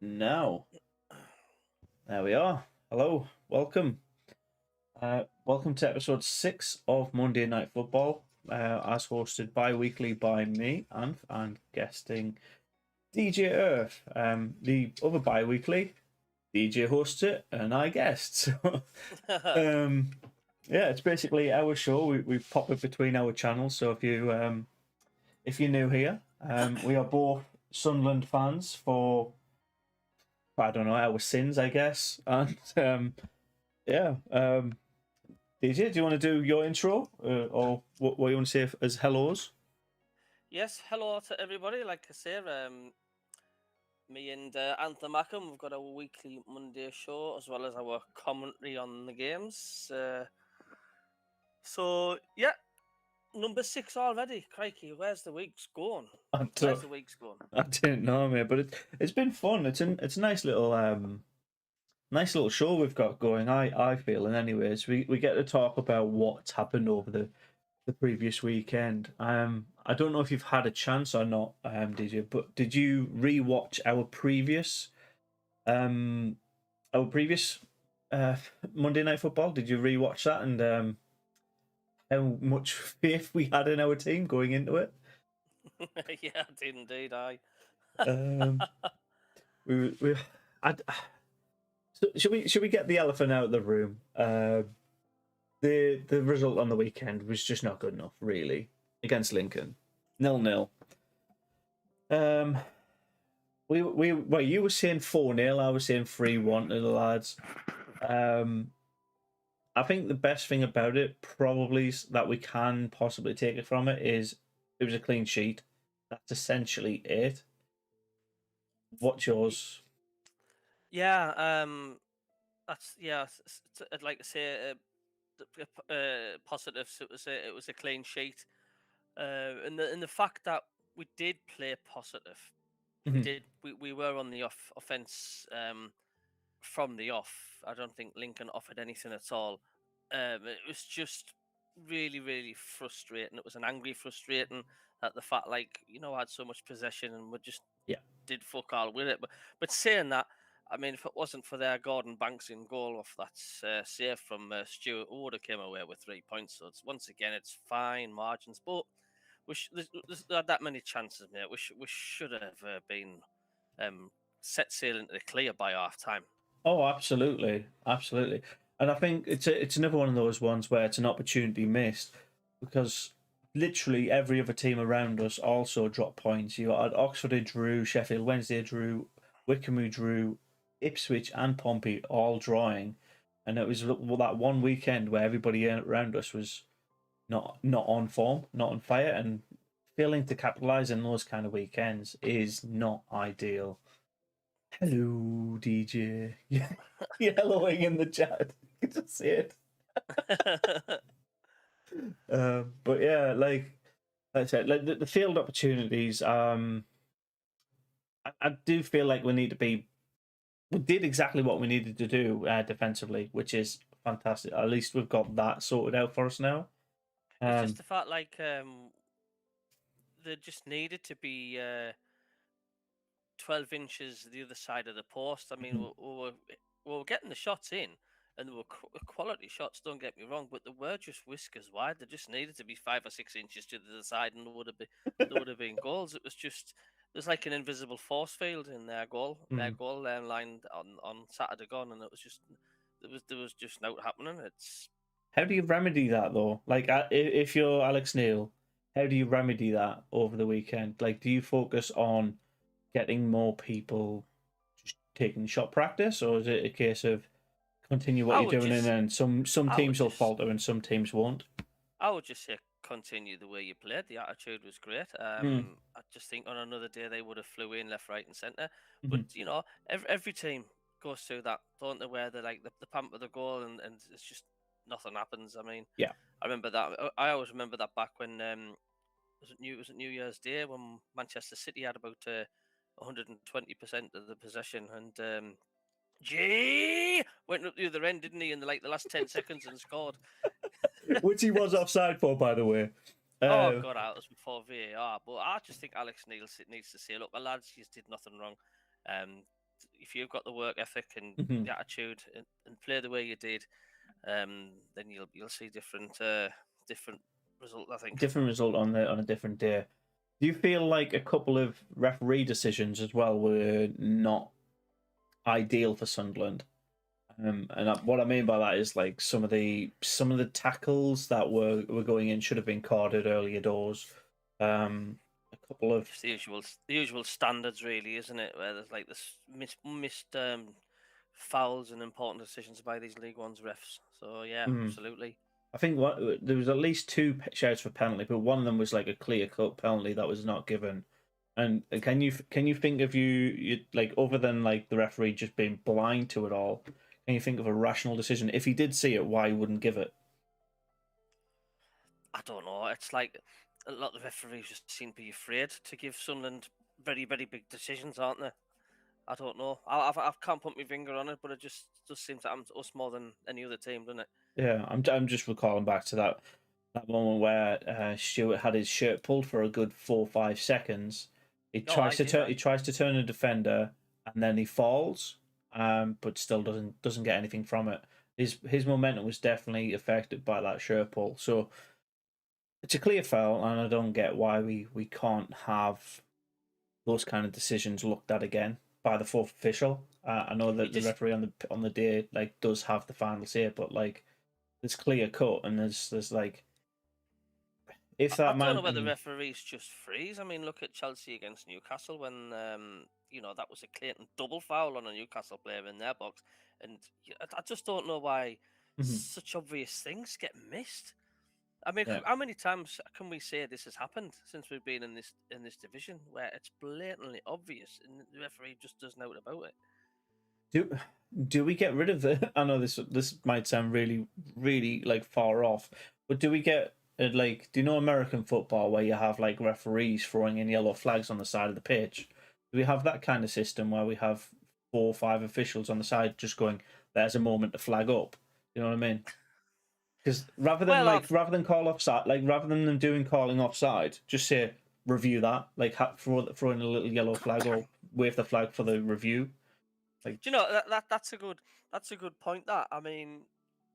Now, there we are. Hello, welcome. Welcome to episode 6 of Monday Night Football, as hosted bi-weekly by me and guesting DJ Earth. The other bi-weekly, DJ hosts it and I guest. So, yeah, it's basically our show. We pop it between our channels. So if you're new here, we are both Sunderland fans for I don't know our sins, I guess. And yeah, DJ, do you want to do your intro or what you want to say as hellos? Yes, hello to everybody. Like I say, me and Anthem Mackham, we've got a weekly Monday show as well as our commentary on the games. So yeah, number 6 already. Crikey, where's the week's going? I Where's don't, the week's going? I didn't know, mate, but it's been fun. It's a nice little show we've got going. I feel, and anyways, we get to talk about what's happened over the previous weekend. I don't know if you've had a chance or not, DJ, but did you rewatch um our previous uh Monday Night Football? Did you rewatch that and how much faith we had in our team going into it? Yeah, I did indeed. I. Um, we I, so should we get the elephant out of the room? The result on the weekend was just not good enough, really, against Lincoln. 0-0. Um, well, you were saying 4-0, I was saying 3-1 to the lads. I think the best thing about it, probably that we can possibly take it from it, is it was a clean sheet. That's essentially it. What's yours? Yeah, that's yeah. I'd like to say positive. So it was a clean sheet, and the fact that we did play positive. We Mhm. did. We were on the offense from the off. I don't think Lincoln offered anything at all. It was just really frustrating. It was an angry, frustrating at the fact, I had so much possession and we just Yeah. did fuck all with it. But saying that, I mean, if it wasn't for their Gordon Banks in goal off that save from Stuart, we would have came away with 3 points. So once again, it's fine margins, but there's not that many chances, mate. We should have been set sail into the clear by half time. Oh, absolutely, absolutely. And I think it's another one of those ones where it's an opportunity missed because literally every other team around us also dropped points. You had Oxford who drew, Sheffield Wednesday drew, Wickham who drew, Ipswich and Pompey all drawing, and it was that one weekend where everybody around us was not on form, not on fire, and failing to capitalise in those kind of weekends is not ideal. Hello, DJ. Yeah, yellowing in the chat. You can just see it. But yeah, like I said, like the field opportunities. I do feel like we need to be. We did exactly what we needed to do defensively, which is fantastic. At least we've got that sorted out for us now. It's just Um, the fact, there just needed to be 12 inches the other side of the post. I mean, we were getting the shots in, and there were quality shots. Don't get me wrong, but they were just whiskers wide. They just needed to be 5 or 6 inches to the other side, and there would have been goals. It was just there's like an invisible force field in their goal line on Saturday gone, and it was just there was just no happening. It's how do you remedy that though? Like, if you're Alex Neil, how do you remedy that over the weekend? Like, do you focus on getting more people just taking shot practice, or is it a case of continue what I you're would doing and just then some I would teams will just falter and some teams won't? I would just say continue the way you played. The attitude was great. Mm. I just think on another day they would have flew in left, right, and centre. But Hmm. every team goes through that, don't they? Where they're like the pump of the goal, and it's just nothing happens. I mean, Yeah. I remember that. I always remember that back when was it New Year's Day when Manchester City had about 120% of the possession, and G went up the other end, didn't he? In the last 10 seconds and scored. Which he was offside for, by the way. Oh Uh, God, that was before VAR. But I just think Alex needs to say, look, the lads, you did nothing wrong. if you've got the work ethic and Mhm. the attitude and play the way you did, then you'll see different result. I think. Different result on a different day. Do you feel like a couple of referee decisions as well were not ideal for Sunderland? What I mean by that is like some of the tackles that were going in should have been carded earlier doors. A couple of It's the usual standards, really, isn't it? Where there's like this missed fouls and important decisions by these League One's refs. So yeah, mm, absolutely. I think there was at least two shouts for penalty, but one of them was like a clear cut penalty that was not given. And can you think of you like other than like the referee just being blind to it all? Can you think of a rational decision if he did see it? Why he wouldn't give it? I don't know. It's like a lot of referees just seem to be afraid to give Sunderland very, very big decisions, aren't they? I don't know. I can't put my finger on it, but it just seems to happen to us more than any other team, doesn't it? Yeah, I'm just recalling back to that moment where Stewart had his shirt pulled for a good 4 or 5 seconds. He No, I tries to did. turn he tries to turn a defender and then he falls, but still doesn't get anything from it. His momentum was definitely affected by that shirt pull. So it's a clear foul, and I don't get why we can't have those kind of decisions looked at again by the fourth official. I know You that the just referee on the day like does have the final say, but like it's clear cut, and there's like if I that don't man. know whether referees just freeze. I mean, look at Chelsea against Newcastle when that was a Clayton double foul on a Newcastle player in their box, and I just don't know why Mhm. such obvious things get missed. I mean, Yeah. how many times can we say this has happened since we've been in this division where it's blatantly obvious and the referee just does nothing about it? Do do we get rid of the? I know this might sound really really like far off, but do we get like do you know American football where you have like referees throwing in yellow flags on the side of the pitch? Do we have that kind of system where we have 4 or 5 officials on the side just going, "There's a moment to flag up." You know what I mean? Because Well, I've rather than call offside, like rather than them doing calling offside, just say review that, like throw in a little yellow flag or wave the flag for the review. Like, do you know that's a good point. That I mean,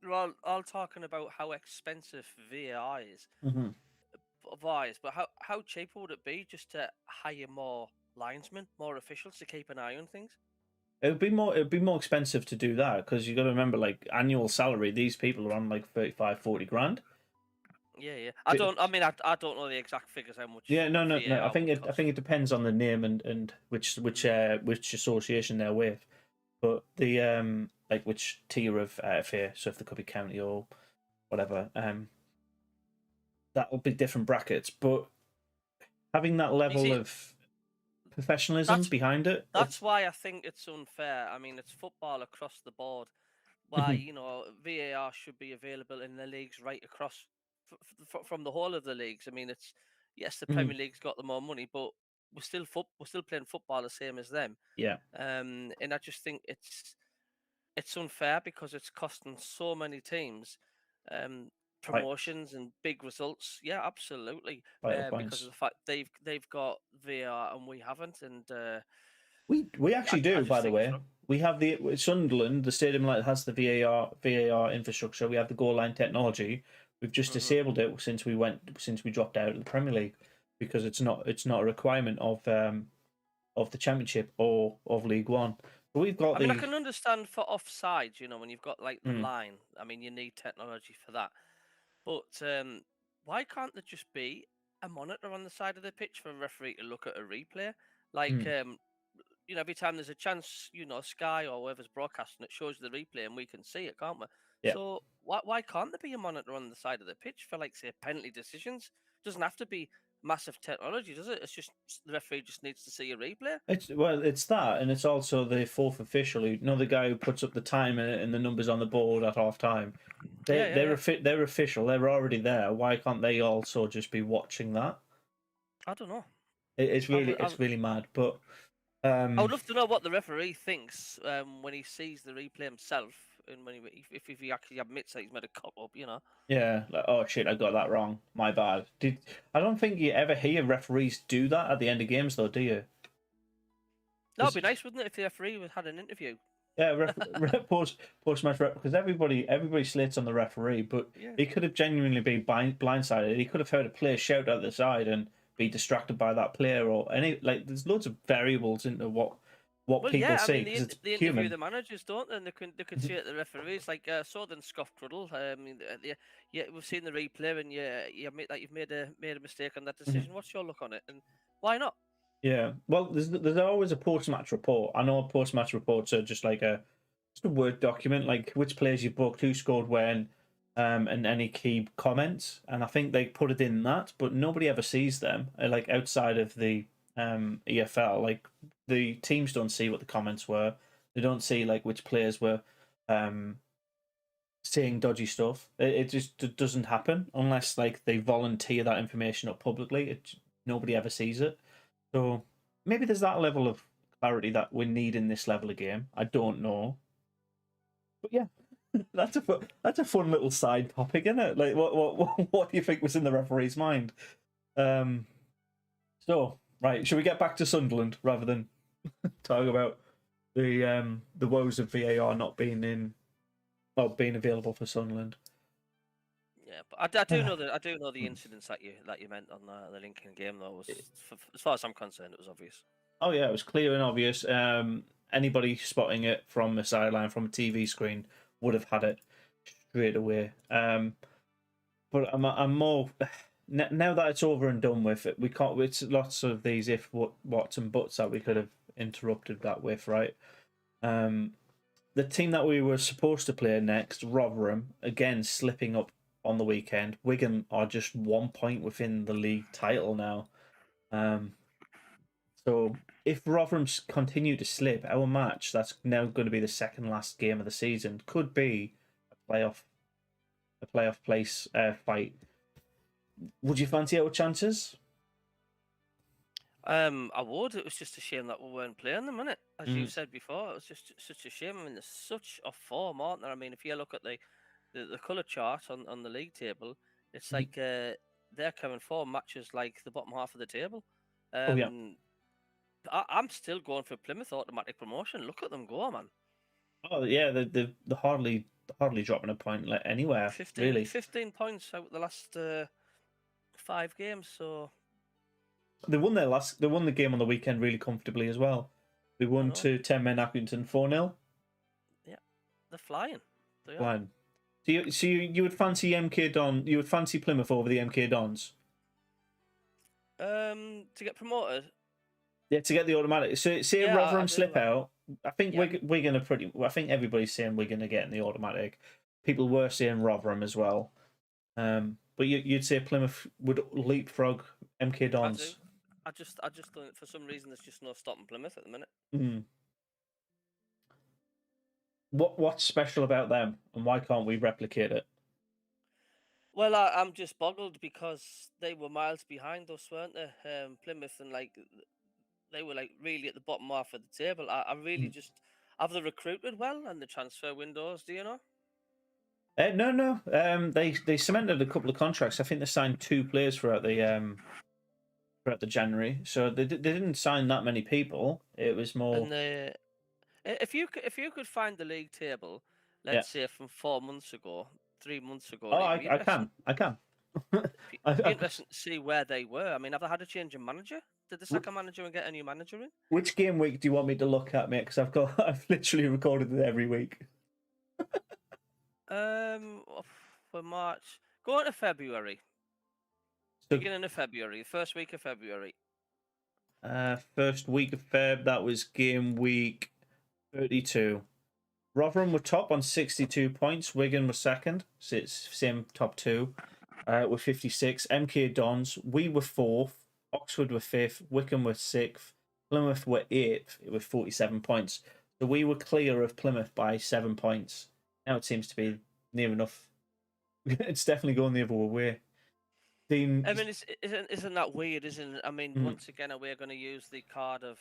we're all talking about how expensive VAR is, mhm. but how cheap would it be just to hire more linesmen, more officials to keep an eye on things? It'd be more expensive to do that because you got to remember like annual salary. These people are on like 35, 40 grand. Yeah, yeah. J- I don't know the exact figures how much Yeah, no, no, no. I VAR think would it. I think cost. it depends on the name and Mm. which association they're with. But the like which tier of FA. So if there could be county or whatever, that'll be different brackets. But having that You level see, of professionalism that's behind it, that's why I think it's unfair. I mean, it's football across the board. Why Mhm. VAR should be available in the leagues right across from the whole of the leagues. I mean, it's yes, the Mhm. Premier League's got the more money, but we're still playing football the same as them. Yeah, And I just think it's unfair because it's costing so many teams um, right, promotions and big results. Yeah, absolutely. vital Because of points. the fact they've got VAR and we haven't, and We I, actually I do, by just the think it's way. wrong. We have the Sunderland, the stadium like has the VAR infrastructure. We have the goal line technology. We've just Hmm. disabled it since we dropped out of the Premier League because it's not a requirement of the Championship or of League One. But we've got I mean, I the can understand for offside, when you've got like the mm, line. I mean, you need technology for that. But why can't there just be a monitor on the side of the pitch for a referee to look at a replay? Like, mm, every time there's a chance, Sky or whoever's broadcasting it shows the replay and we can see it, can't we? yeah. So why can't there be a monitor on the side of the pitch for like say penalty decisions? Doesn't have to be massive technology, does it? It's just the referee just needs to see a replay. It's that, and it's also the fourth official, the guy who puts up the time and the numbers on the board at half time. Yeah, yeah, yeah. They're official. They're already there. Why can't they also just be watching that? I don't know. It's I really would, I, it's really mad. But I would um, love to know what the referee thinks when he sees the replay himself, and when if he actually admits that he's made a cock up. yeah, like oh shit, I got that wrong. My bad. I don't think you ever hear referees do that at the end of games, though, do you? No, it'd be nice, wouldn't it, if the referee had an interview? Yeah, post match rep, because everybody slates on the referee, but Yeah. he could have genuinely been blindsided. He could have heard a player shout at the side and be distracted by that player, or any like. There's loads of variables into what Well, people yeah, I see mean, because it's they interview human. the managers, don't they? And they can see it at the referees. Like Southern scoffed Truddle. I mean, yeah, we've seen the replay, and you've made a mistake on that decision. What's your look on it, and why not? Yeah, well, there's always a post match report. I know post match reports are just like a word document, like which players you booked, who scored when, and any key comments. And I think they put it in that, but nobody ever sees them. Like outside of the EFL, like the teams don't see what the comments were. They don't see like which players were um saying dodgy stuff. It just doesn't happen unless like they volunteer that information up publicly. Nobody ever sees it. So maybe there's that level of clarity that we need in this level of game. I don't know, but yeah, that's a fun little side topic, isn't it? Like, what do you think was in the referee's mind? Um, so right, should we get back to Sunderland rather than talk about the woes of VAR not being in, well, being available for Sunderland? Yeah, but I do know the incidents that you meant on the Lincoln game. Though was, as far as I'm concerned, it was obvious. Oh yeah, it was clear and obvious. Anybody spotting it from the sideline, from a TV screen, would have had it straight away. But I'm more now that it's over and done with. We can't. It's lots of these if, whats, and buts that we could have interrupted that with, right? The team that we were supposed to play next, Rotherham, again slipping up on the weekend. Wigan are just 1 point within the league title now. So if Rotherham continue to slip, our match that's now going to be the second last game of the season could be a playoff place fight. Would you fancy our chances? I would. It was just a shame that we weren't playing them, innit? As you said before, it was just such a shame. I mean, there's such a form, aren't there? I mean, if you look at the colour chart on the league table, it's like their current form matches like the bottom half of the table. Oh yeah. I'm still going for Plymouth automatic promotion. Look at them go, man. Oh yeah. They're hardly dropping a point like anywhere 15, really. 15 points out the last 5 games. So They won They won the game on the weekend really comfortably as well. They won to 10 men Accrington 4-0. Yeah, they're flying. They are. Fine. So you would fancy MK Don? You would fancy Plymouth over the MK Dons? To get promoted. Yeah, to get the automatic. So say Yeah, Rotherham I slip do. out. I think Yeah. Wigan are pretty. I think everybody's saying Wigan are getting the automatic. People were saying Rotherham as well. But you'd say Plymouth would leapfrog MK I do. Dons. I just don't. For some reason, there's just no stopping Plymouth at the minute. Mm. What's special about them, and why can't we replicate it? Well, I'm just boggled because they were miles behind us, weren't they? Plymouth, and like they were like really at the bottom half of the table. I really just have they recruited well and the transfer windows. Do you know? No. They cemented a couple of contracts. I think they signed 2 players throughout the January. So they didn't sign that many people. It was more. And if you could find the league table, Yeah. let's say from 4 months ago, 3 months ago, Oh, like, it'd be I interesting. can. I can. It'd be interesting to see where they were. I mean, have they had a change in manager? Did they sack a manager and get a new manager in? Which game week do you want me to look at, mate? Because I've literally recorded it every week. For March, go on to February. So, Beginning of February, the first week of February. first week of Feb, that was game week 32. Rotherham were top on 62 points. Wigan was second, so it's same top 2 with 56. MK Dons, we were 4th. Oxford were 5th. Wycombe were 6th. Plymouth were 8th with 47 points. So we were clear of Plymouth by 7 points. Now it seems to be near enough. It's definitely going the other way. I mean, isn't that weird? Isn't it? I mean, once again, we're going to use the card of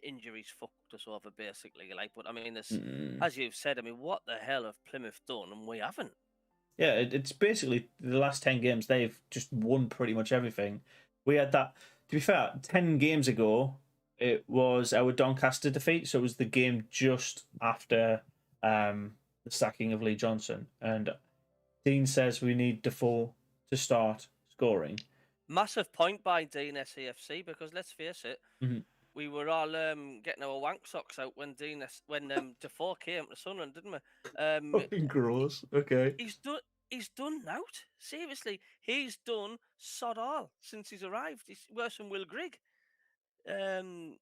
injuries fucked us over, basically. Like, but I mean, this, as you've said, I mean, what the hell have Plymouth done, and we haven't? Yeah, it's basically the last 10 games they've just won pretty much everything. We had that. To be fair, 10 games ago, It was our Doncaster defeat, so it was the game just after the sacking of Lee Johnson. And Dean says we need Defoe to start scoring. Massive point by Dean SAFC because let's face it, Mhm. we were all getting our wank socks out when Defoe came to Sunderland, didn't we? Fucking gross. Okay. He's done. He's done out. Seriously, he's done sod all since he's arrived. He's worse than Will Grigg. Um,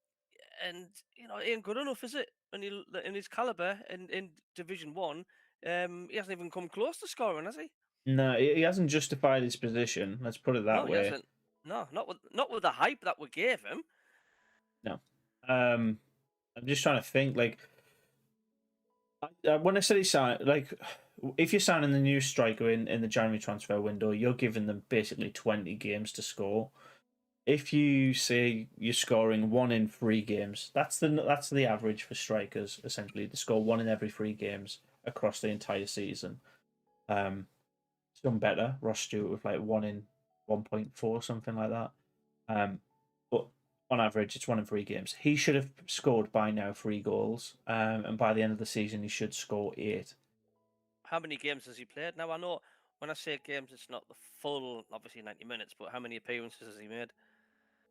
and it ain't good enough, is it? And in his caliber in Division One, he hasn't even come close to scoring, has he? No, he hasn't justified his position. Let's put it that No, he way. hasn't. No, not with the hype that we gave him. No. I'm just trying to think. Like, when I said he signed, like, if you're signing the new striker in the January transfer window, you're giving them basically 20 games to score. If you say you're scoring 1 in 3 games, that's the average for strikers. Essentially, to score 1 in every 3 games across the entire season. Some better. Ross Stewart with like 1 in 1.4, something like that. But on average, it's 1 in 3 games. He should have scored by now 3 goals, and by the end of the season, he should score 8. How many games has he played? Now I know when I say games, it's not the full, obviously 90 minutes, but how many appearances has he made?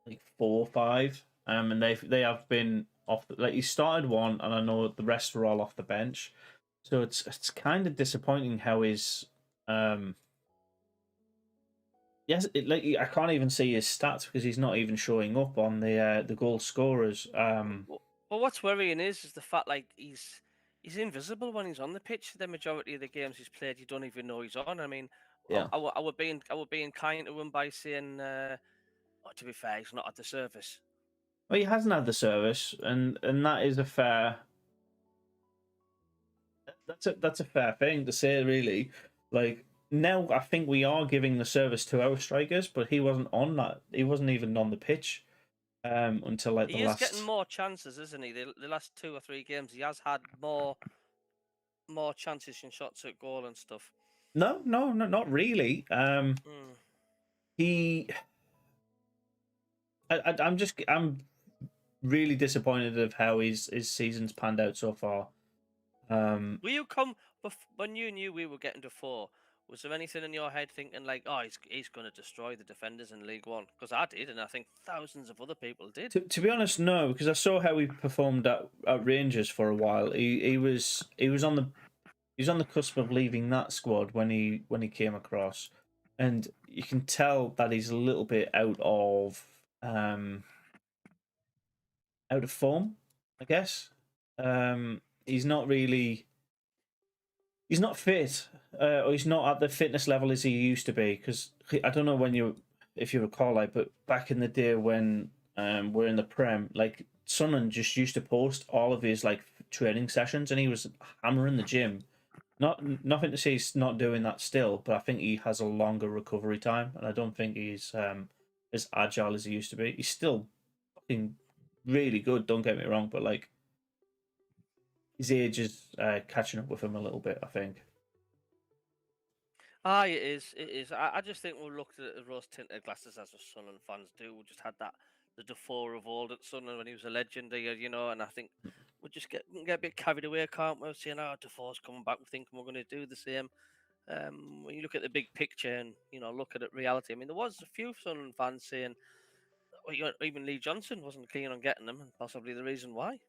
Like 4 or 5. And they have been off. Like he started one, and I know the rest were all off the bench. So it's kind of disappointing how his yes, like I can't even see his stats because he's not even showing up on the goal scorers. But what's worrying is the fact like he's invisible when he's on the pitch. The majority of the games he's played, you don't even know he's on. I mean, Yeah. I were being kind to him by saying, to be fair, he's not at the service. Well, he hasn't had the service, and that is a fair. That's a fair thing to say, really. Like now, I think we are giving the service to our strikers, but he wasn't on that. He wasn't even on the pitch until like the He is getting last. more chances, isn't he? The last 2 or 3 games, he has had more chances and shots at goal and stuff. No, not really. Mm. He, I'm really disappointed of how his season's panned out so far. Were you when you knew we were getting to 4? Was there anything in your head thinking like, oh, he's going to destroy the defenders in League One? Because I did, and I think thousands of other people did. To be honest, no, because I saw how he performed at Rangers for a while. He was on the cusp of leaving that squad when he came across, and you can tell that he's a little bit out of form, I guess. He's not really he's not fit, or he's not at the fitness level as he used to be. Because I don't know if you recall, like, but back in the day when we're in the Prem, like Sunderland just used to post all of his like training sessions, and he was hammering the gym. Nothing to say he's not doing that still, but I think he has a longer recovery time, and I don't think he's as agile as he used to be. He's still fucking really good. Don't get me wrong, but like his age is catching up with him a little bit, I think. Ah, it is. It is. I just think we looked at the rose-tinted glasses as us Sunderland fans do. We just had the Defoe of old at Sunderland when he was a legend, and I think we just get a bit carried away, can't we? Saying, "Oh, Defoe's coming back," we think we're going to do the same. When you look at the big picture and look at it reality, I mean, there was a few Sunderland fans saying, well, even Lee Johnson wasn't keen on getting them, and possibly the reason why.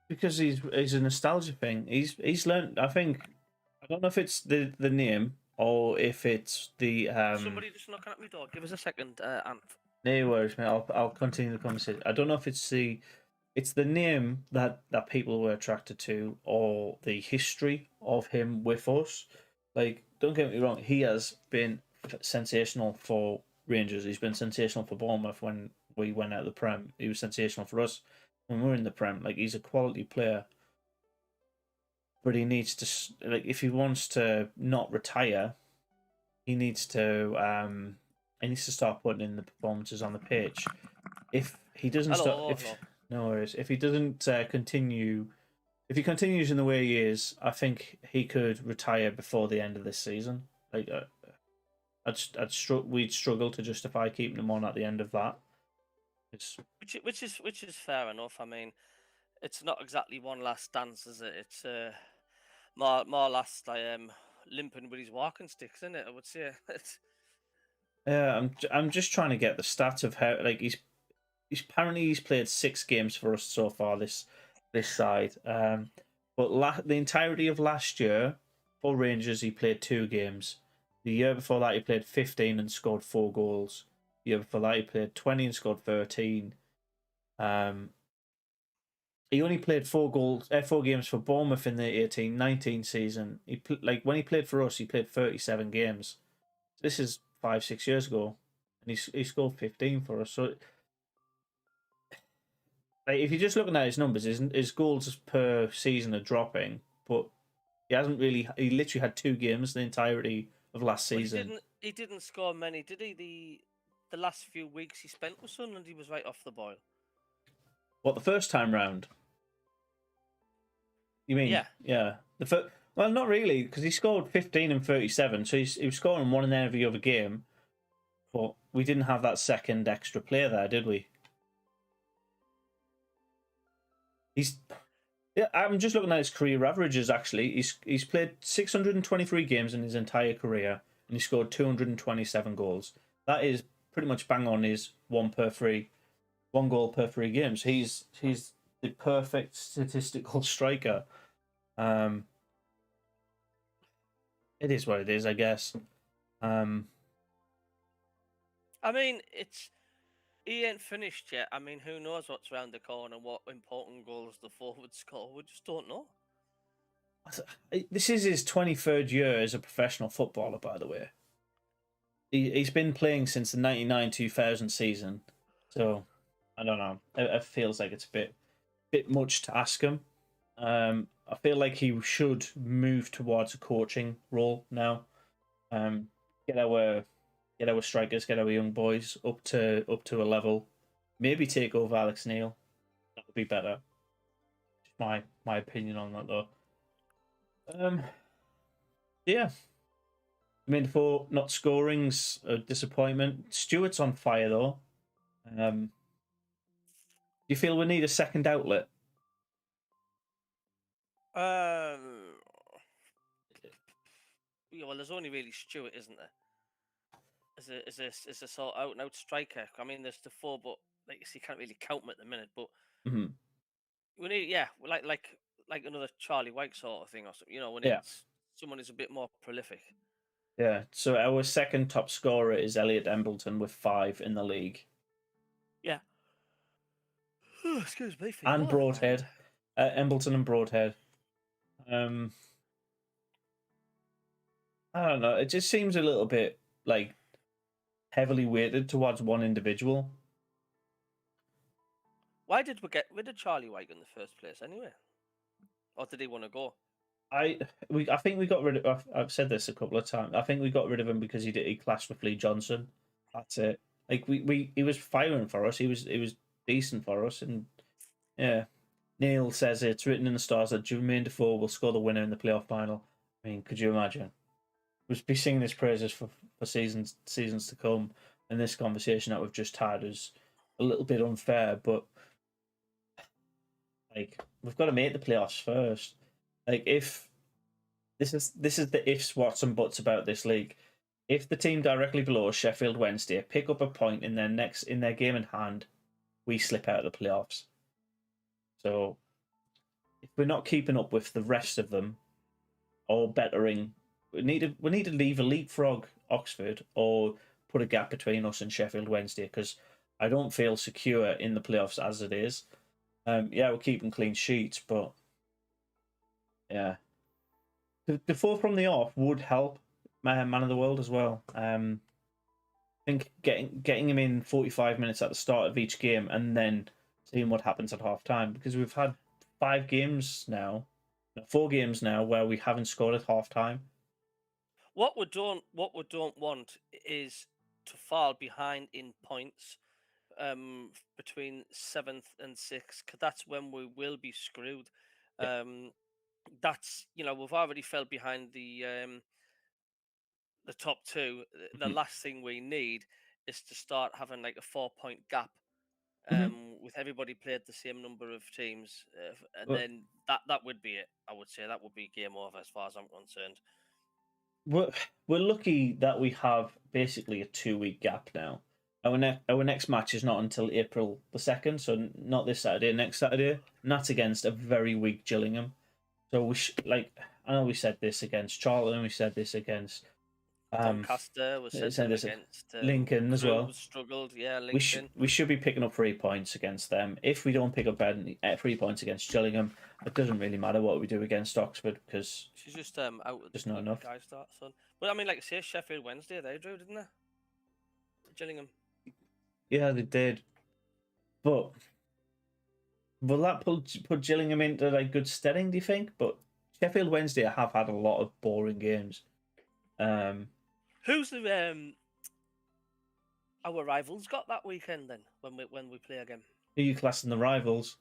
Because he's a nostalgia thing. He's learned. I think I don't know if it's the name or if it's the Somebody just knocking at my door. Give us a second, Ant. No worries, mate. I'll continue the conversation. I don't know if it's the name that people were attracted to or the history of him with us. Like, don't get me wrong, he has been sensational for Rangers. He's been sensational for Bournemouth when we went out of the Prem. He was sensational for us when we were in the Prem. Like, he's a quality player, but he needs to, like, if he wants to not retire, he needs to start putting in the performances on the pitch. If he doesn't start, Hello, if hello. no worries, if he doesn't continue, if he continues in the way he is, I think he could retire before the end of this season. Like, we'd struggle to justify keeping him on at the end of that. It's, Which is fair enough. I mean, it's not exactly one last dance, is it? It's more last like limping with his walking sticks, isn't it? I would say. yeah, I'm just trying to get the stats of how like he's apparently he's played 6 games for us so far this side. But the entirety of last year for Rangers he played 2 games. The year before that he played 15 and scored 4 goals. The year before that he played 20 and scored 13. Um, he only played 4 games for Bournemouth in the 18-19 season. Like when he played for us, he played 37 games. This is 5-6 years ago, and he scored 15 for us. So like, if you're just looking at his numbers, his goals per season are dropping, but he hasn't really. He literally had 2 games the entirety of last But he season. didn't. He didn't score many, did he? The last few weeks he spent with Sunderland, he was right off the boil. What the first time round? You mean? Yeah. Yeah, the first. Well, not really, because he scored 15 and 37, so he was scoring one in every other game. But we didn't have that second extra player there, did we? He's Yeah, I'm just looking at his career averages. Actually, he's played 623 games in his entire career, and he scored 227 goals. That is pretty much bang on his 1 goal per 3 games. He's the perfect statistical striker. Um, it is what it is, I guess. Um, I mean, he ain't finished yet. I mean, who knows what's around the corner, what important goals the forwards score? We just don't know. this is his 23rd year as a professional footballer, by the way. He's been playing since the 99-2000 season, so I don't know. It feels like it's a bit much to ask him. I feel like he should move towards a coaching role now. Um, get our strikers, get our young boys up to a level. Maybe take over Alex Neil. That would be better. Just my opinion on that though. Yeah. I mean, for not scoring's a disappointment. Stewart's on fire though. Do you feel we need a second outlet? Um, yeah, well, there's only really Stewart, isn't there? As a sort of out and out striker. I mean, there's the four, but like you see, you can't really count them at the minute. But Mm-hmm. we need, yeah, like another Charlie White sort of thing or something. We need Yeah. someone who's a bit more prolific. Yeah. So our second top scorer is Elliot Embleton with 5 in the league. Yeah. Excuse me for And yawning there. Broadhead. Embleton and Broadhead. Um, I don't know. It just seems a little bit like heavily weighted towards one individual. Why did we get rid of Charlie White in the first place anyway? Or did he want to go? I think we got rid of. I've said this a couple of times. I think we got rid of him because he clashed with Lee Johnson. That's it. Like he was firing for us. He was decent for us, and yeah. Neil says it's written in the stars that Jermaine Defoe will score the winner in the playoff final. I mean, could you imagine? We'd be singing his praises for seasons to come, and this conversation that we've just had is a little bit unfair, but like we've got to make the playoffs first. Like if this is the ifs, whats, and buts about this league. If the team directly below Sheffield Wednesday pick up a point in their game in hand, we slip out of the playoffs. So if we're not keeping up with the rest of them or bettering, we need to leave a leapfrog Oxford or put a gap between us and Sheffield Wednesday because I don't feel secure in the playoffs as it is. Yeah, we're keeping clean sheets, but yeah, the four from the off would help Man of the World as well. I think getting him in 45 minutes at the start of each game and then seeing what happens at half time because we've had 5 games now, 4 games now where we haven't scored at half time. What we don't want is to fall behind in points between seventh and sixth, 'cause that's when we will be screwed. Yeah. That's we've already fell behind the top two. The Mhm. last thing we need is to start having like a 4 point gap. with everybody played the same number of teams, and But then that would be it. I would say that would be game over as far as I'm concerned. we're lucky that we have basically a 2 week gap now. Our next match is not until April the 2nd, so not this Saturday, next Saturday, and that's against a very weak Gillingham. So I know we said this against Charlton, we said this against Doncaster was said said them this against Lincoln as well. Crewe struggled. Yeah, Lincoln. We should be picking up 3 points against them. If we don't pick up 3 points against Gillingham, it doesn't really matter what we do against Oxford because She's just out with there's not enough. guy start son. But I mean, like I say, Sheffield Wednesday they drew, didn't they? Gillingham. Yeah, they did, but will that put Gillingham into like good steading? Do you think? But Sheffield Wednesday have had a lot of boring games. Who's the our rivals got that weekend then when we play again? Who are you classing the rivals?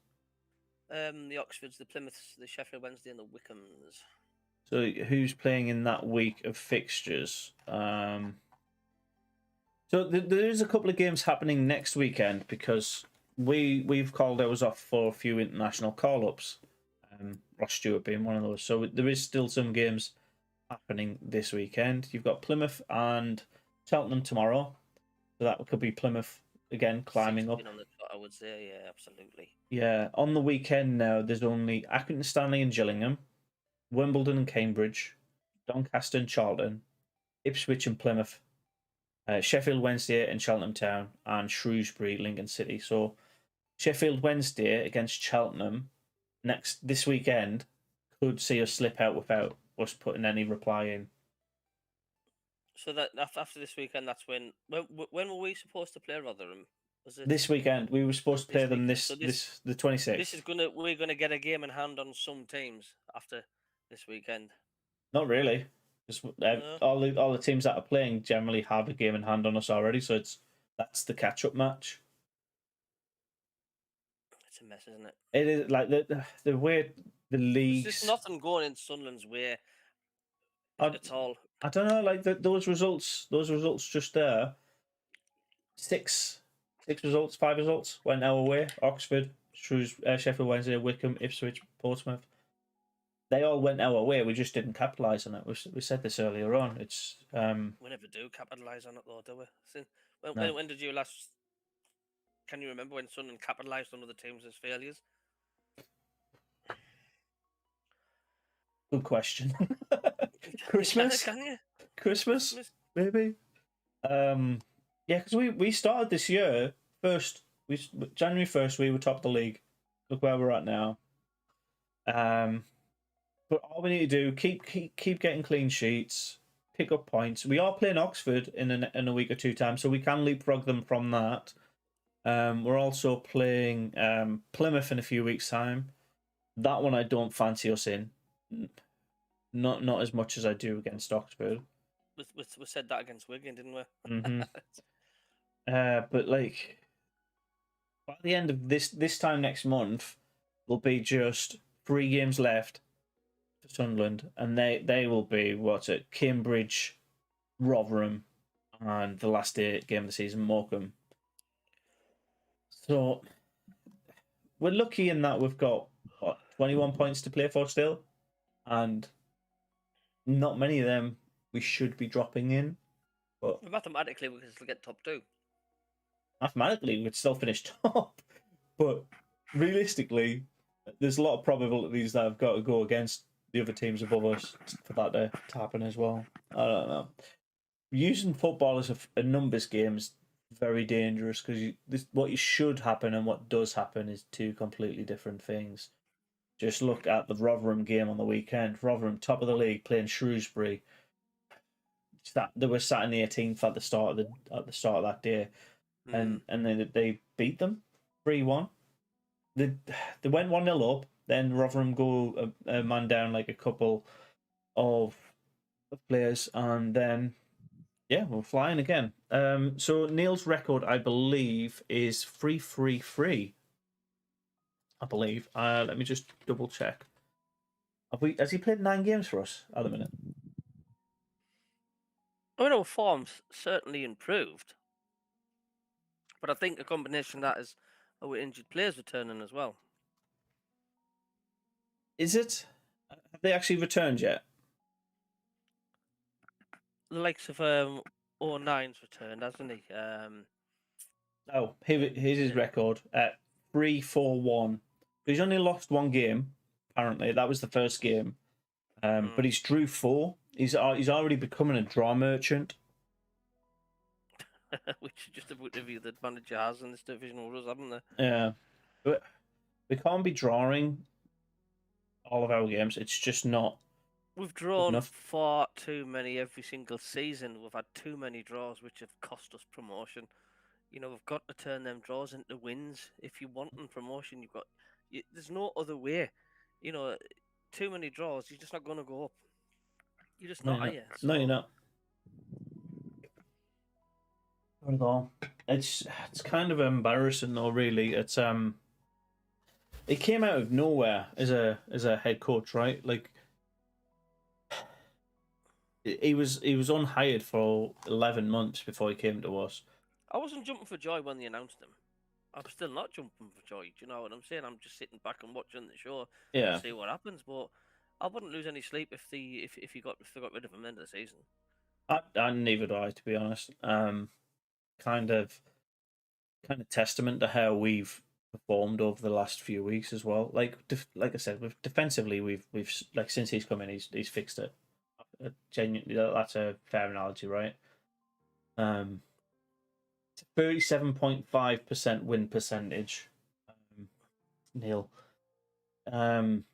The Oxfords, the Plymouths, the Sheffield Wednesday, and the Wickhams. So who's playing in that week of fixtures? So there is a couple of games happening next weekend because we've called ours off for a few international call-ups. Ross Stewart being one of those. So there is still some games happening this weekend. You've got Plymouth and Cheltenham tomorrow. So that could be Plymouth again climbing up. On the top, I would say, yeah, absolutely. Yeah, on the weekend now, there's only Accrington Stanley and Gillingham, Wimbledon and Cambridge, Doncaster and Charlton, Ipswich and Plymouth, Sheffield Wednesday and Cheltenham Town, and Shrewsbury, Lincoln City. So Sheffield Wednesday against Cheltenham this weekend could see us slip out without us putting any reply in. So that after this weekend, that's when were we supposed to play Rotherham? Was it This weekend we were supposed to play them the 26th. This is we're gonna get a game in hand on some teams after this weekend. Not really. Just, all the teams that are playing generally have a game in hand on us already, so that's the catch up match. It's a mess, isn't it? It is like the way the leagues. There's just nothing going in Sunderland's way at all. I don't know, like those results just there. Six results, 5 results went our way. Oxford, Sheffield Wednesday, Wickham, Ipswich, Portsmouth. They all went our way. We just didn't capitalise on it. We said this earlier on. It's we never do capitalise on it, though, do we? When did you last? Can you remember when Sunderland capitalised on other teams as failures? Good question. Christmas? Can you? Christmas? Maybe. Yeah, because we started this year first. January 1st we were top of the league. Look where we're at now. But all we need to do keep getting clean sheets, pick up points. We are playing Oxford in a week or two time, so we can leapfrog them from that. We're also playing Plymouth in a few weeks' time. That one I don't fancy us in. Not as much as I do against Oxford. We said that against Wigan, didn't we? Mm-hmm. But like by the end of this time next month, there'll be just 3 games left for Sunderland, and they will be Cambridge, Rotherham, and the last game of the season, Morecambe. So we're lucky in that we've got 21 points to play for still, and not many of them we should be dropping in. But mathematically, we can still get top 2. Mathematically, we'd still finish top, but realistically, there's a lot of probabilities that have got to go against the other teams above us for that to happen as well. I don't know. Using football as a numbers game is very dangerous because what should happen and what does happen is 2 completely different things. Just look at the Rotherham game on the weekend. Rotherham, top of the league, playing Shrewsbury. They were sat in the 18th at the start of that day, and then they beat them 3-1. They went 1-0 up. Then Rotherham go a man down, like a couple of players, and then we're flying again. So Neil's record, I believe, is 3-3-3. I believe. Let me just double check. Has he played 9 games for us at the minute? I mean, our form's certainly improved, but I think a combination of that is Oh, with injured players returning as well. Is it? Have they actually returned yet? The likes of O9's returned, hasn't he? Oh, here's his record at 3-4-1. He's only lost one game. Apparently, that was the first game. But he's drew 4. He's already becoming a draw merchant. which is just about the advantage he has in this divisional rules, haven't they? Yeah, but we can't be drawing all of our games. It's just not. We've drawn enough. far too many every single season. We've had too many draws, which have cost us promotion. You know, we've got to turn them draws into wins. If you want promotion, there's no other way. You know, too many draws, you're just not going to go up. You're just not, are you? No, you're So not. Not at all. It's kind of embarrassing though, really. It's it came out of nowhere as a head coach, right? Like he was unhired for 11 months before he came to us. I wasn't jumping for joy when they announced him. I'm still not jumping for joy. Do you know what I'm saying? I'm just sitting back and watching the show Yeah. to see what happens. But I wouldn't lose any sleep if they got rid of him at the end of the season. I neither do I, to be honest. Kind of testament to how we've performed over the last few weeks as well. Like I said, defensively we've like since he's come in, he's fixed it. Genuinely, that's a fair analogy, right? 37.5% win percentage. Neil. Like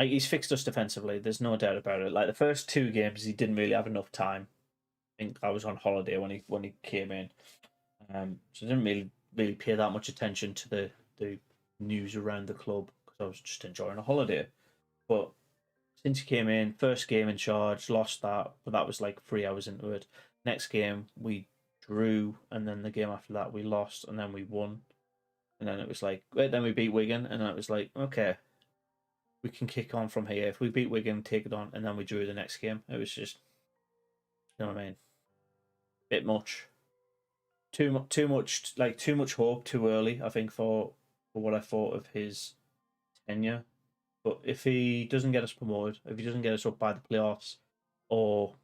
he's fixed us defensively. There's no doubt about it. Like the first 2 games, he didn't really have enough time. I think I was on holiday when he came in, so I didn't really pay that much attention to the news around the club because I was just enjoying a holiday. But since he came in, first game in charge, lost that, but that was like 3 hours into it. Next game we drew, and then the game after that we lost, and then we won, and then it was like, wait, then we beat Wigan, and then it was like, okay, we can kick on from here. If we beat Wigan, take it on, and then we drew the next game. It was just, you know what I mean, bit much, too much, like too much hope too early. I think for what I thought of his tenure. But if he doesn't get us promoted, if he doesn't get us up by the playoffs, or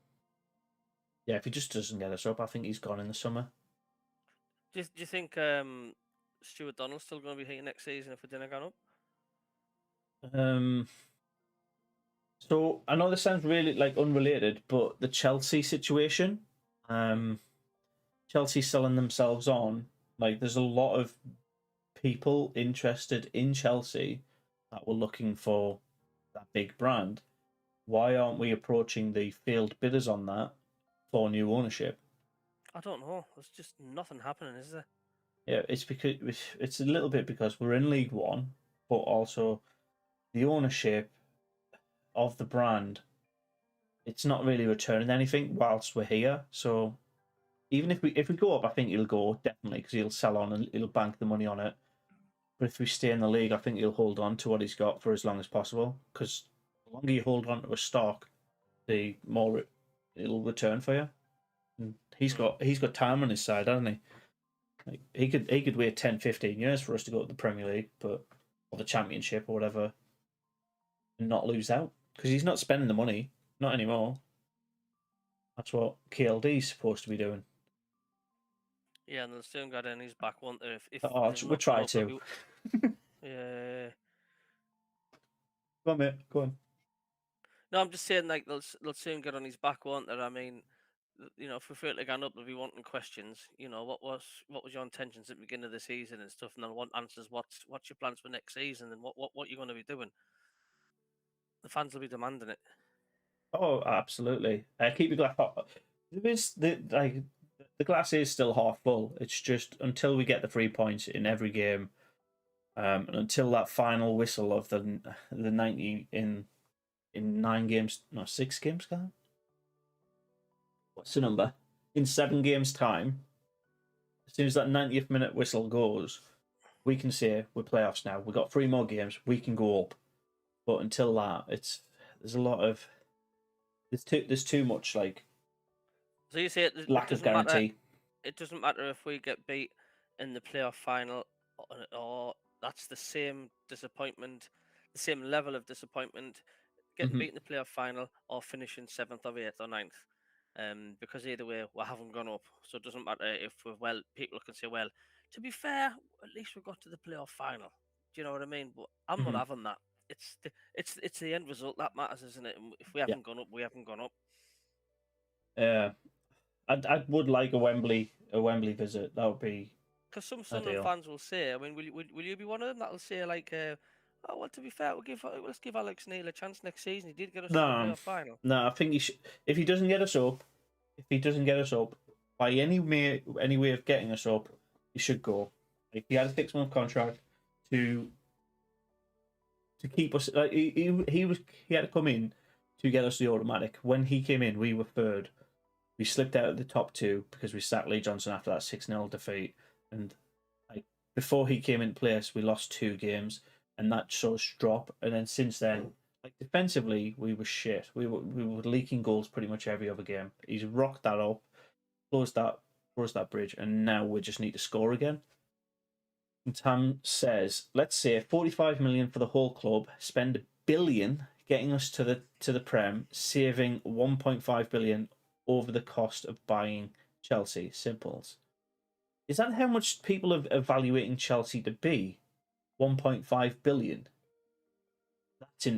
if he just doesn't get us up, I think he's gone in the summer. Do you think Stuart Donald's still going to be here next season if we didn't gone up? So I know this sounds really like unrelated, but the Chelsea situation, Chelsea selling themselves on, like there's a lot of people interested in Chelsea that were looking for that big brand. Why aren't we approaching the failed bidders on that for new ownership? I don't know. There's just nothing happening, is there? Yeah, it's because it's a little bit because we're in League One, but also the ownership of the brand, it's not really returning anything whilst we're here. So even if we go up, I think he'll go definitely because he'll sell on and he'll bank the money on it. But if we stay in the league, I think he'll hold on to what he's got for as long as possible. Because the longer you hold on to a stock, the more it'll return for you. And he's got time on his side, hasn't he? Like, he could wait 10, 15 years for us to go to the Premier League, or the Championship or whatever, and not lose out because he's not spending the money, not anymore. That's what KLD is supposed to be doing. Yeah, and they'll soon got in his back, won't they? If we'll try to. Yeah. Go on, mate. Go on. No, I'm just saying, like they'll soon get on his back, won't they? I mean, you know, if we feel like going up, they'll be wanting questions. You know, what was your intentions at the beginning of the season and stuff, and they'll want answers. What's your plans for next season, and what you're going to be doing? The fans will be demanding it. Oh, absolutely. Keep your glass hot. The glass is still half full. It's just until we get the 3 points in every game, and until that final whistle of the 90 in 9 games, no 6 games, Kyle? What's the number? In 7 games' time, as soon as that 90th minute whistle goes, we can say we're playoffs now. We've got 3 more games. We can go up. But until that, there's a lot of there's too much like. So you say lack of guarantee. It doesn't matter if we get beat in the playoff final or that's the same disappointment, the same level of disappointment, getting Hmm. beaten in the playoff final or finishing 7th or 8th or 9th. Because either way, we haven't gone up. So it doesn't matter if we're well, people can say, well, to be fair, at least we got to the playoff final. Do you know what I mean? But I'm not Hmm. having that. It's the end result that matters, isn't it? And if we Yeah. haven't gone up, we haven't gone up. I would like a Wembley visit. That would be Because some Sunderland ideal. fans will say, I mean, will you be one of them that'll say like, oh well, to be fair, let's give Alex Neil a chance next season. He did get us to the No, playoff final. no. I think he should. If he doesn't get us up, if he doesn't get us up by any way of getting us up, he should go. Like, he had a 6-month contract to keep us. Like, he had to come in to get us the automatic. When he came in, we were third. We slipped out of the top two because we sacked Lee Johnson after that 6-0 defeat. And like before he came into place, we lost 2 games, and that saw us drop. And then since then, like defensively, we were shit. We were leaking goals pretty much every other game. He's rocked that up, closed that bridge, and now we just need to score again. And Tam says, let's say 45 million for the whole club, spend a billion getting us to the Prem, saving 1.5 billion over the cost of buying Chelsea. Simples. Is that how much people are evaluating Chelsea to be? 1.5 billion.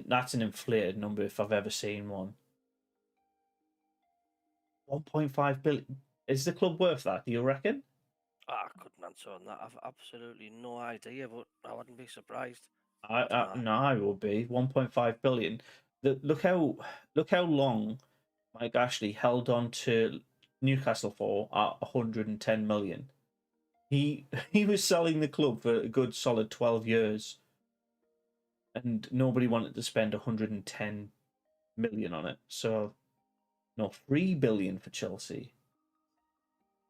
That's an inflated number if I've ever seen one. 1.5 billion. Is the club worth that? Do you reckon? I couldn't answer on that. I've absolutely no idea, but I wouldn't be surprised. I, I don't I know. no, I will be 1.5 billion. Look how long Mike Ashley held on to Newcastle for at 110 million. He was selling the club for a good solid 12 years, and nobody wanted to spend 110 million on it. So no, 3 billion for Chelsea.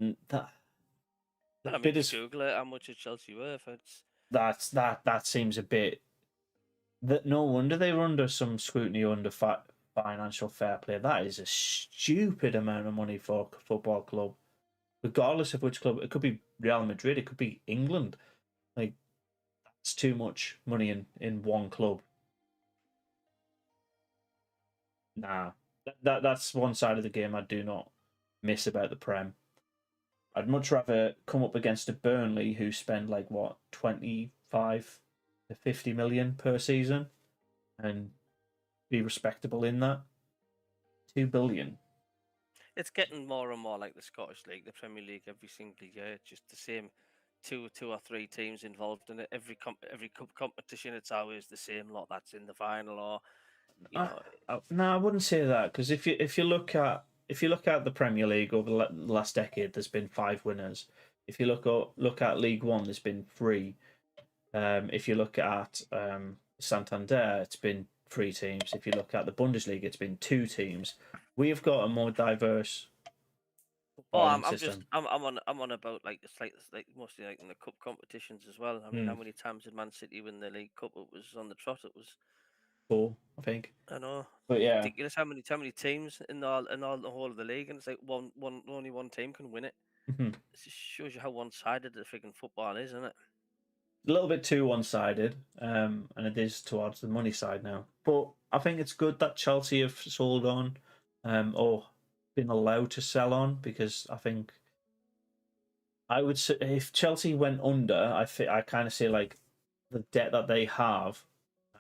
And I that mean, bit just is Google it. How much is Chelsea worth? It's that seems a bit that no wonder they were under some scrutiny under financial fair play. That is a stupid amount of money for a football club, regardless of which club. It could be Real Madrid, it could be England. Like, that's too much money in one club. Nah, that's one side of the game I do not miss about the Prem. I'd much rather come up against a Burnley who spend like what 25 to 50 million per season and be respectable in that. 2 billion. it's getting more and more like the Scottish League, the Premier League every single year. It's just the same two or three teams involved in it. Every cup competition, it's always the same lot that's in the final, or you Uh, know, no, I wouldn't say that because if you look at the Premier League over the last decade, there's been 5 winners. If you look at League One, there's been 3. If you look at Santander, it's been 3 teams. If you look at the Bundesliga, it's been 2 teams. We have got a more diverse oh, footballing system. I'm on about like it's like mostly like in the cup competitions as well. I mean, Hmm. how many times did Man City win the League Cup? It was on the trot. It was 4, I think. I know But yeah. ridiculous how many teams in all the whole of the league, and it's like only one team can win it. Mhm. It just shows you how one-sided the freaking football is, isn't it? A little bit too one-sided, and it is towards the money side now. But I think it's good that Chelsea have sold on, or been allowed to sell on, because I think I would say if Chelsea went under, I kind of say like the debt that they have.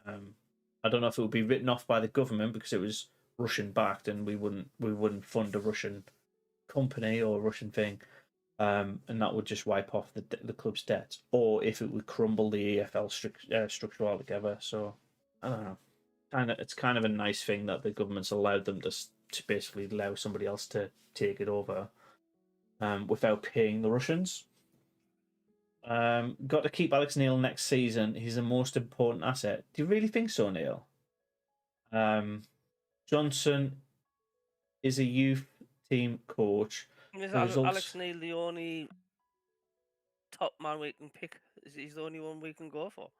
Um, I don't know if it would be written off by the government because it was Russian backed, and we wouldn't fund a Russian company or a Russian thing. And that would just wipe off the club's debt, or if it would crumble the EFL structure altogether. So I don't know. It's kind of a nice thing that the government's allowed them to basically allow somebody else to take it over, without paying the Russians. Got to keep Alex Neil next season. He's the most important asset. Do you really think so, Neil? Johnson is a youth team coach. Is The Alex results. Neil the only top man we can pick? Is he's the only one we can go for?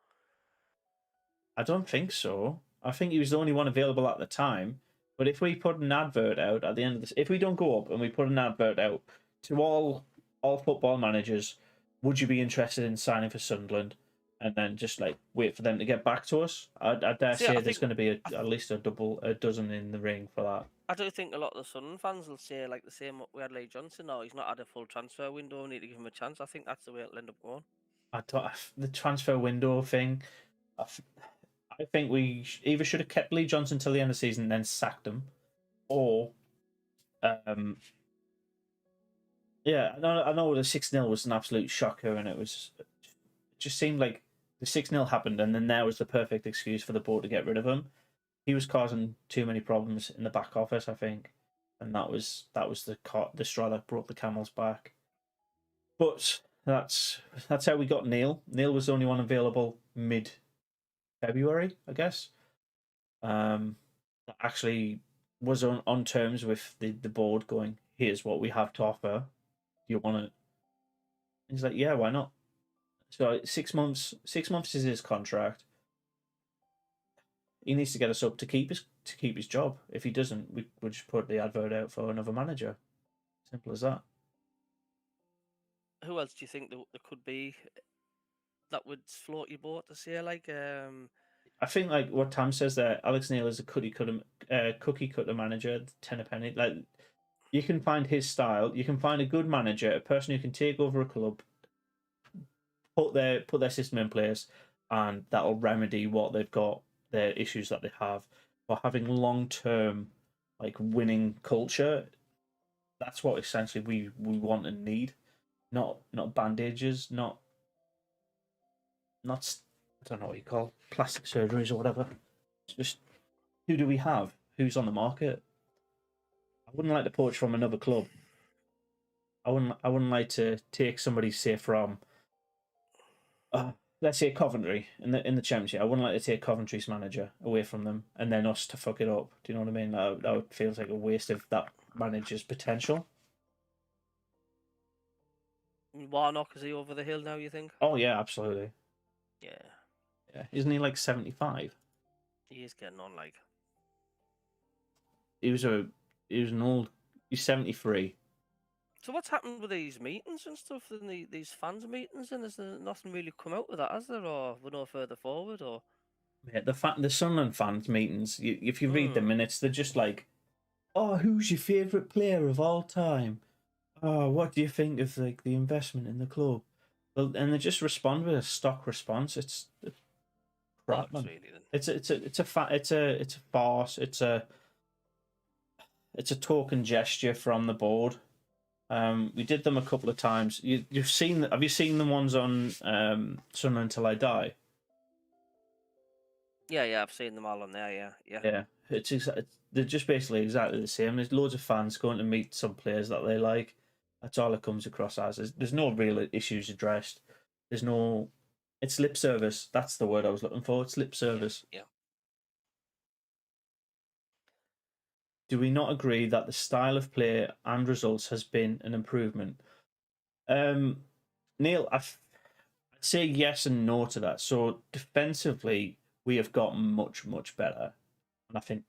I don't think so. I think he was the only one available at the time. But if we put an advert out at the end of this, if we don't go up and we put an advert out to all football managers, would you be interested in signing for Sunderland? And then just like wait for them to get back to us. I dare See, I say there's think going to be I, at least a dozen in the ring for that. I do think a lot of the Sunderland fans will say like the same what we had Lee Johnson. Oh, he's not had a full transfer window. We need to give him a chance. I think that's the way it'll end up going. I don't, the transfer window thing. I think we either should have kept Lee Johnson till the end of the season and then sacked him, or yeah, I know the 6-0 was an absolute shocker, and it just seemed like the 6-0 happened, and then there was the perfect excuse for the board to get rid of him. He was causing too many problems in the back office, I think, and that was the straw that brought the camel's back. But that's how we got Neil. Neil was the only one available mid-February, I guess. Actually was on terms with the board, going, here's what we have to offer. Do you want it? He's like, yeah, why not? So 6 months. 6 months is his contract. He needs to get us up to keep his job. If he doesn't, we'll just put the advert out for another manager. Simple as that. Who else do you think there could be that would float your boat to say like I think like what Tam says there, Alex Neil is a cookie cutter manager, 10 a penny. Like you can find his style. You can find a good manager, a person who can take over a club, put their system in place, and that'll remedy what they've got, their issues that they have. But having long-term, like winning culture, that's what essentially we want and need. Not bandages, not I don't know what you call plastic surgeries or whatever. It's just who do we have? Who's on the market? I wouldn't like to poach from another club. I wouldn't like to take somebody, say, from let's say Coventry in the Championship. I wouldn't like to take Coventry's manager away from them and then us to fuck it up. Do you know what I mean? That feels like a waste of that manager's potential. Warnock, is he over the hill now, you think? Oh yeah, absolutely. Yeah. Yeah, isn't he like 75? He is getting on like. He was an old. He's 73. So what's happened with these meetings and stuff, and these fans meetings, and has there nothing really come out with that, has there, or we're no further forward, or? Yeah, the Sunderland fans meetings. If you read the minutes, they're just like, "Oh, who's your favourite player of all time? Oh, what do you think of like the investment in the club?" Well, and they just respond with a stock response. It's crap, man. Really, then. It's a farce. It's a token gesture from the board. We did them a couple of times. Have you seen the ones on Sunderland Until I Die? Yeah, I've seen them all on there. Yeah. Yeah, they're just basically exactly the same. There's loads of fans going to meet some players that they like. That's all it comes across as. There's no real issues addressed. It's lip service. That's the word I was looking for. It's lip service. Yeah. Do we not agree that the style of play and results has been an improvement? Neil, I'd say yes and no to that. So defensively, we have got much, much better. And I think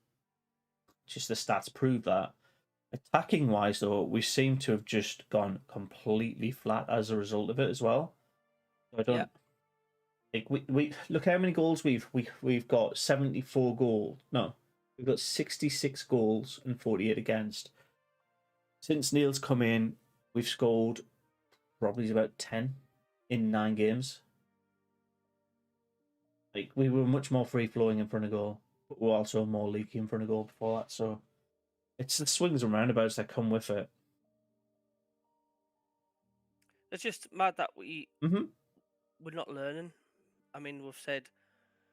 just the stats prove that. Attacking wise, though, we seem to have just gone completely flat as a result of it as well. I don't like we look how many goals we've got. 74 goals. No, we've got 66 goals and 48 against. Since Neil's come in, we've scored probably about 10 in 9 games. Like we were much more free flowing in front of goal, but we're also more leaky in front of goal before that. So it's the swings and roundabouts that come with it. It's just mad that we're not learning. I mean, we've said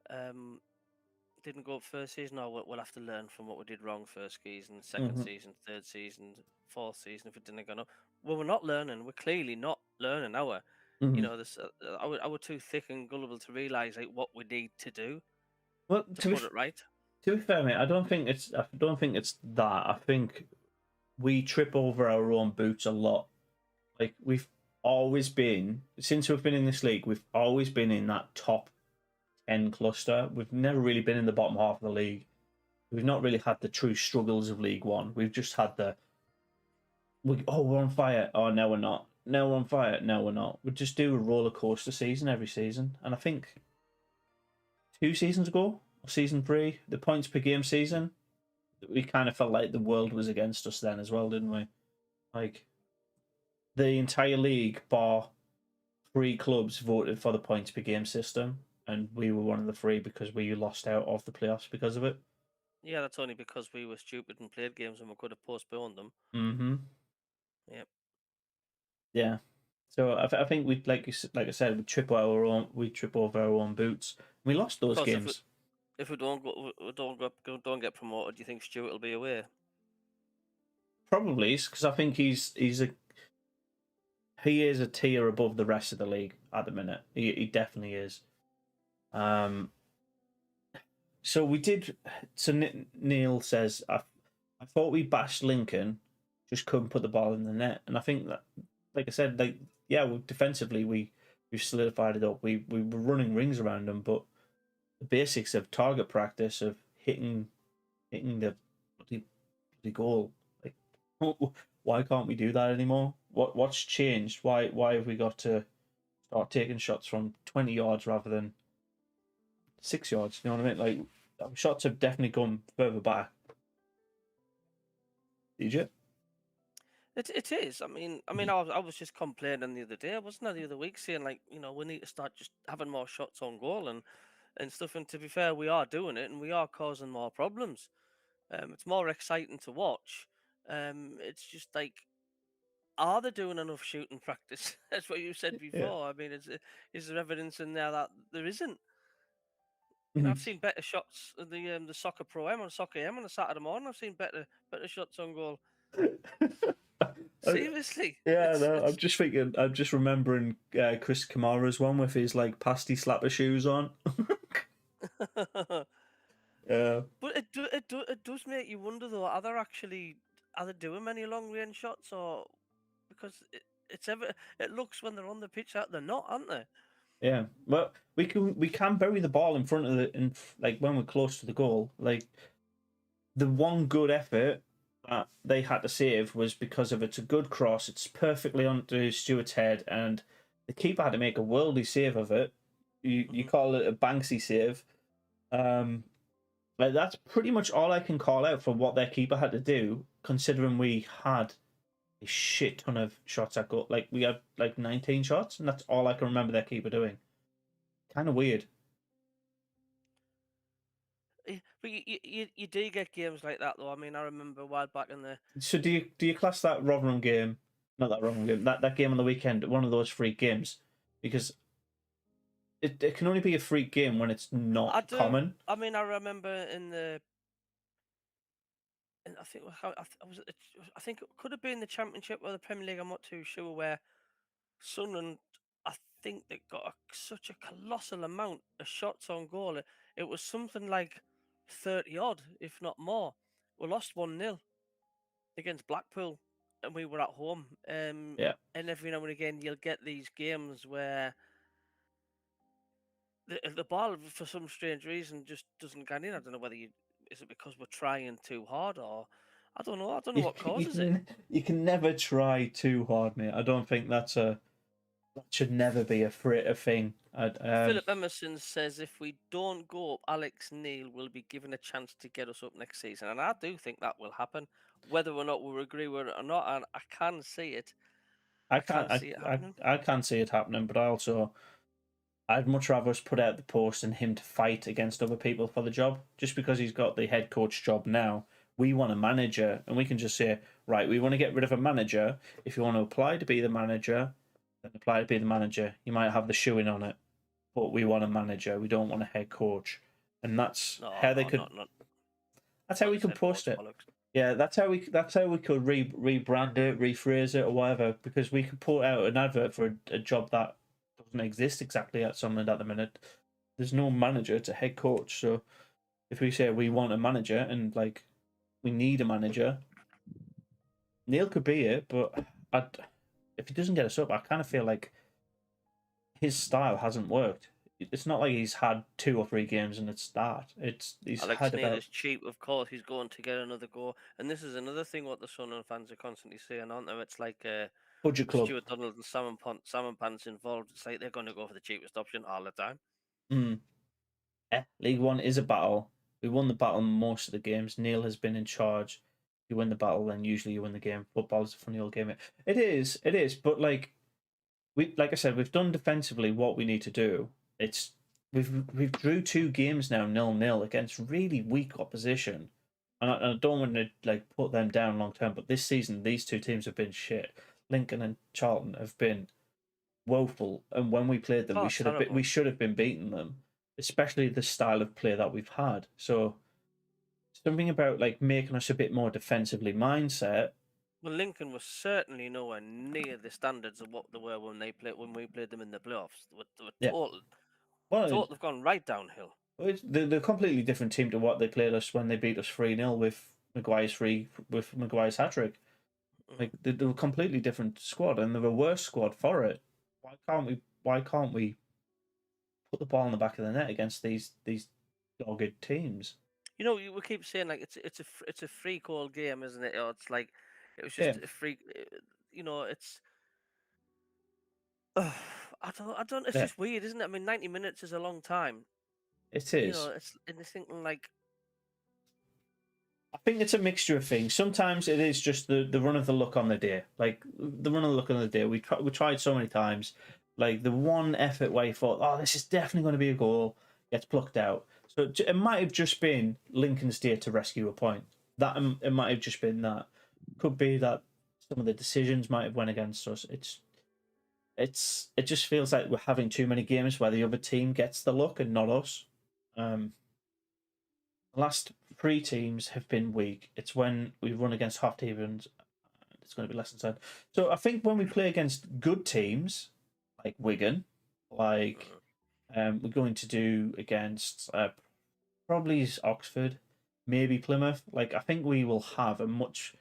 didn't go up first season, or we'll have to learn from what we did wrong first season, 2nd season, 3rd season, 4th season if it didn't go up. Well, we're not learning. We're clearly not learning. You know, this our too thick and gullible to realise like what we need to do. Well, to put it right. To be fair, mate, I don't think it's that. I think we trip over our own boots a lot. Like we've always been, since we've been in this league, we've always been in that top 10 cluster. We've never really been in the bottom half of the league. We've not really had the true struggles of League One. We've just had we're on fire. Oh, no, we're not. now we're on fire. No, we're not. We just do a roller coaster season every season, and I think 2 seasons ago, or season 3, the points per game season, we kind of felt like the world was against us then as well, didn't we? Like the entire league, bar 3 clubs, voted for the points per game system, and we were one of the 3 because we lost out of the playoffs because of it. Yeah, that's only because we were stupid and played games and we could have postponed them. Mm-hmm. Yep. Yeah. So I think we like I said, we trip over our own boots. We lost those Because games. if we don't get promoted, do you think Stuart will be away? Probably because I think he is a tier above the rest of the league at the minute. He definitely is. So we did. So Neil says, I thought we bashed Lincoln, just couldn't put the ball in the net, and I think that, like I said, defensively we've solidified it up. We were running rings around them, but the basics of target practice of hitting the bloody goal, like why can't we do that anymore? What's changed? Why have we got to start taking shots from 20 yards rather than 6 yards? You know what I mean? Like our shots have definitely gone further back. Did you? It is. I was just complaining the other day, wasn't I, the other week, saying like, we need to start just having more shots on goal and stuff. And to be fair, we are doing it and we are causing more problems. It's more exciting to watch. It's just like, are they doing enough shooting practice? That's what you said Yeah. before. I mean, is there evidence in there that there isn't? Mhm. I've seen better shots at the soccer pro M on soccer M on a Saturday morning. I've seen better shots on goal. Seriously, Yeah, it's no, I'm it's. just thinking. I'm just remembering Chris Kamara's one with his like pasty slapper shoes on. Yeah, But it does make you wonder though. Are they doing many long range shots or because it looks when they're on the pitch that they're not, aren't they? yeah. Well, we can bury the ball in front of like when we're close to the goal. Like the one good effort that they had to save was because of it's a good cross. It's perfectly onto Stewart's head, and the keeper had to make a worldly save of it. You Hmm. call it a Banksy save. Um, Like that's pretty much all I can call out for what their keeper had to do, considering we had a shit ton of shots at goal. Like we had like 19 shots, and that's all I can remember their keeper doing. Kind of weird. But you do get games like that though. I mean, I remember a while back in the. So do you class that Rotherham game, not that Rotherham game, that game on the weekend, one of those freak games? Because it can only be a freak game when it's I not do. common. I mean, I remember in the. I think I think it could have been the Championship or the Premier League. I'm not too sure where Sunderland, I think they got such a colossal amount of shots on goal. It was something like 30 odd, if not more. We lost 1-0 against Blackpool and we were at home. Yeah. And every now and again, you'll get these games where the ball, for some strange reason, just doesn't get in. I don't know whether is it because we're trying too hard or I don't know. I don't know what causes it. You can never try too hard, mate. I don't think that should never be a thing. Philip Emerson says if we don't go up, Alex Neil will be given a chance to get us up next season, and I do think that will happen, whether or not we agree with it or not. And I can see it. I I can can't. see it happening. I can't see it happening. But I'd much rather us put out the post and him to fight against other people for the job. Just because he's got the head coach job now, we want a manager, and we can just say, right, we want to get rid of a manager. If you want to apply to be the manager, then apply to be the manager. You might have the shoe in on it, but we want a manager. We don't want a head coach, and that's No, how they no, could. That's how not we this could head post coach it. bollocks. Yeah, that's how we could rebrand it, rephrase it, or whatever. Because we could put out an advert for a job that doesn't exist exactly at Sunderland at the minute. There's no manager; it's a head coach. So if we say we want a manager and like we need a manager, Neil could be it. But if he doesn't get us up, I kind of feel like his style hasn't worked. It's not like he's had 2 or 3 games and it's that. He's Alex had Neil about is cheap, of course. He's going to get another go, and this is another thing what the Sunderland fans are constantly saying, aren't they? It's like Budget with club. Stuart Donald and Salmon Pants involved. It's like they're going to go for the cheapest option all the time. Mm. Yeah, League One is a battle. We won the battle most of the games. Neil has been in charge. You win the battle, then usually you win the game. Football is a funny old game. It is. But like I said, we've done defensively what we need to do. It's we've drew 2 games now 0-0 against really weak opposition, and I don't want to put them down long term. But this season, these 2 teams have been shit. Lincoln and Charlton have been woeful, and when we played them, Oh, we terrible. should have been beating them, especially the style of play that we've had. So something about making us a bit more defensively mindset. Well, Lincoln was certainly nowhere near the standards of what they were when we played them in the playoffs. They were Yeah, well, they've gone right downhill. they're a completely different team to what they played us when they beat us 3-0 with Maguire's hat trick. Mm. They're a completely different squad, and they're a worse squad for it. Why can't we put the ball in the back of the net against these dogged teams? You know, we keep saying like it's a free call game, isn't it? Or it's like it was Yeah, just a free. You know, it's. I don't. It's yeah, just weird, isn't it? I mean, 90 minutes is a long time. it You know, is. it's and it's thinking like, I think it's a mixture of things. Sometimes it is just the run of the luck on the day. Like the run of the luck on the day. We tried so many times. Like the one effort where you thought, oh, this is definitely going to be a goal, gets plucked out. So it might have just been Lincoln's day to rescue a point. That it might have just been that. Could be that some of the decisions might have went against us. It just feels like we're having too many games where the other team gets the luck and not us. The last 3 teams have been weak. It's when we run against half teams, it's going to be less than 10. So I think when we play against good teams like Wigan, like we're going to do against probably Oxford, maybe Plymouth. Like I think we will have a much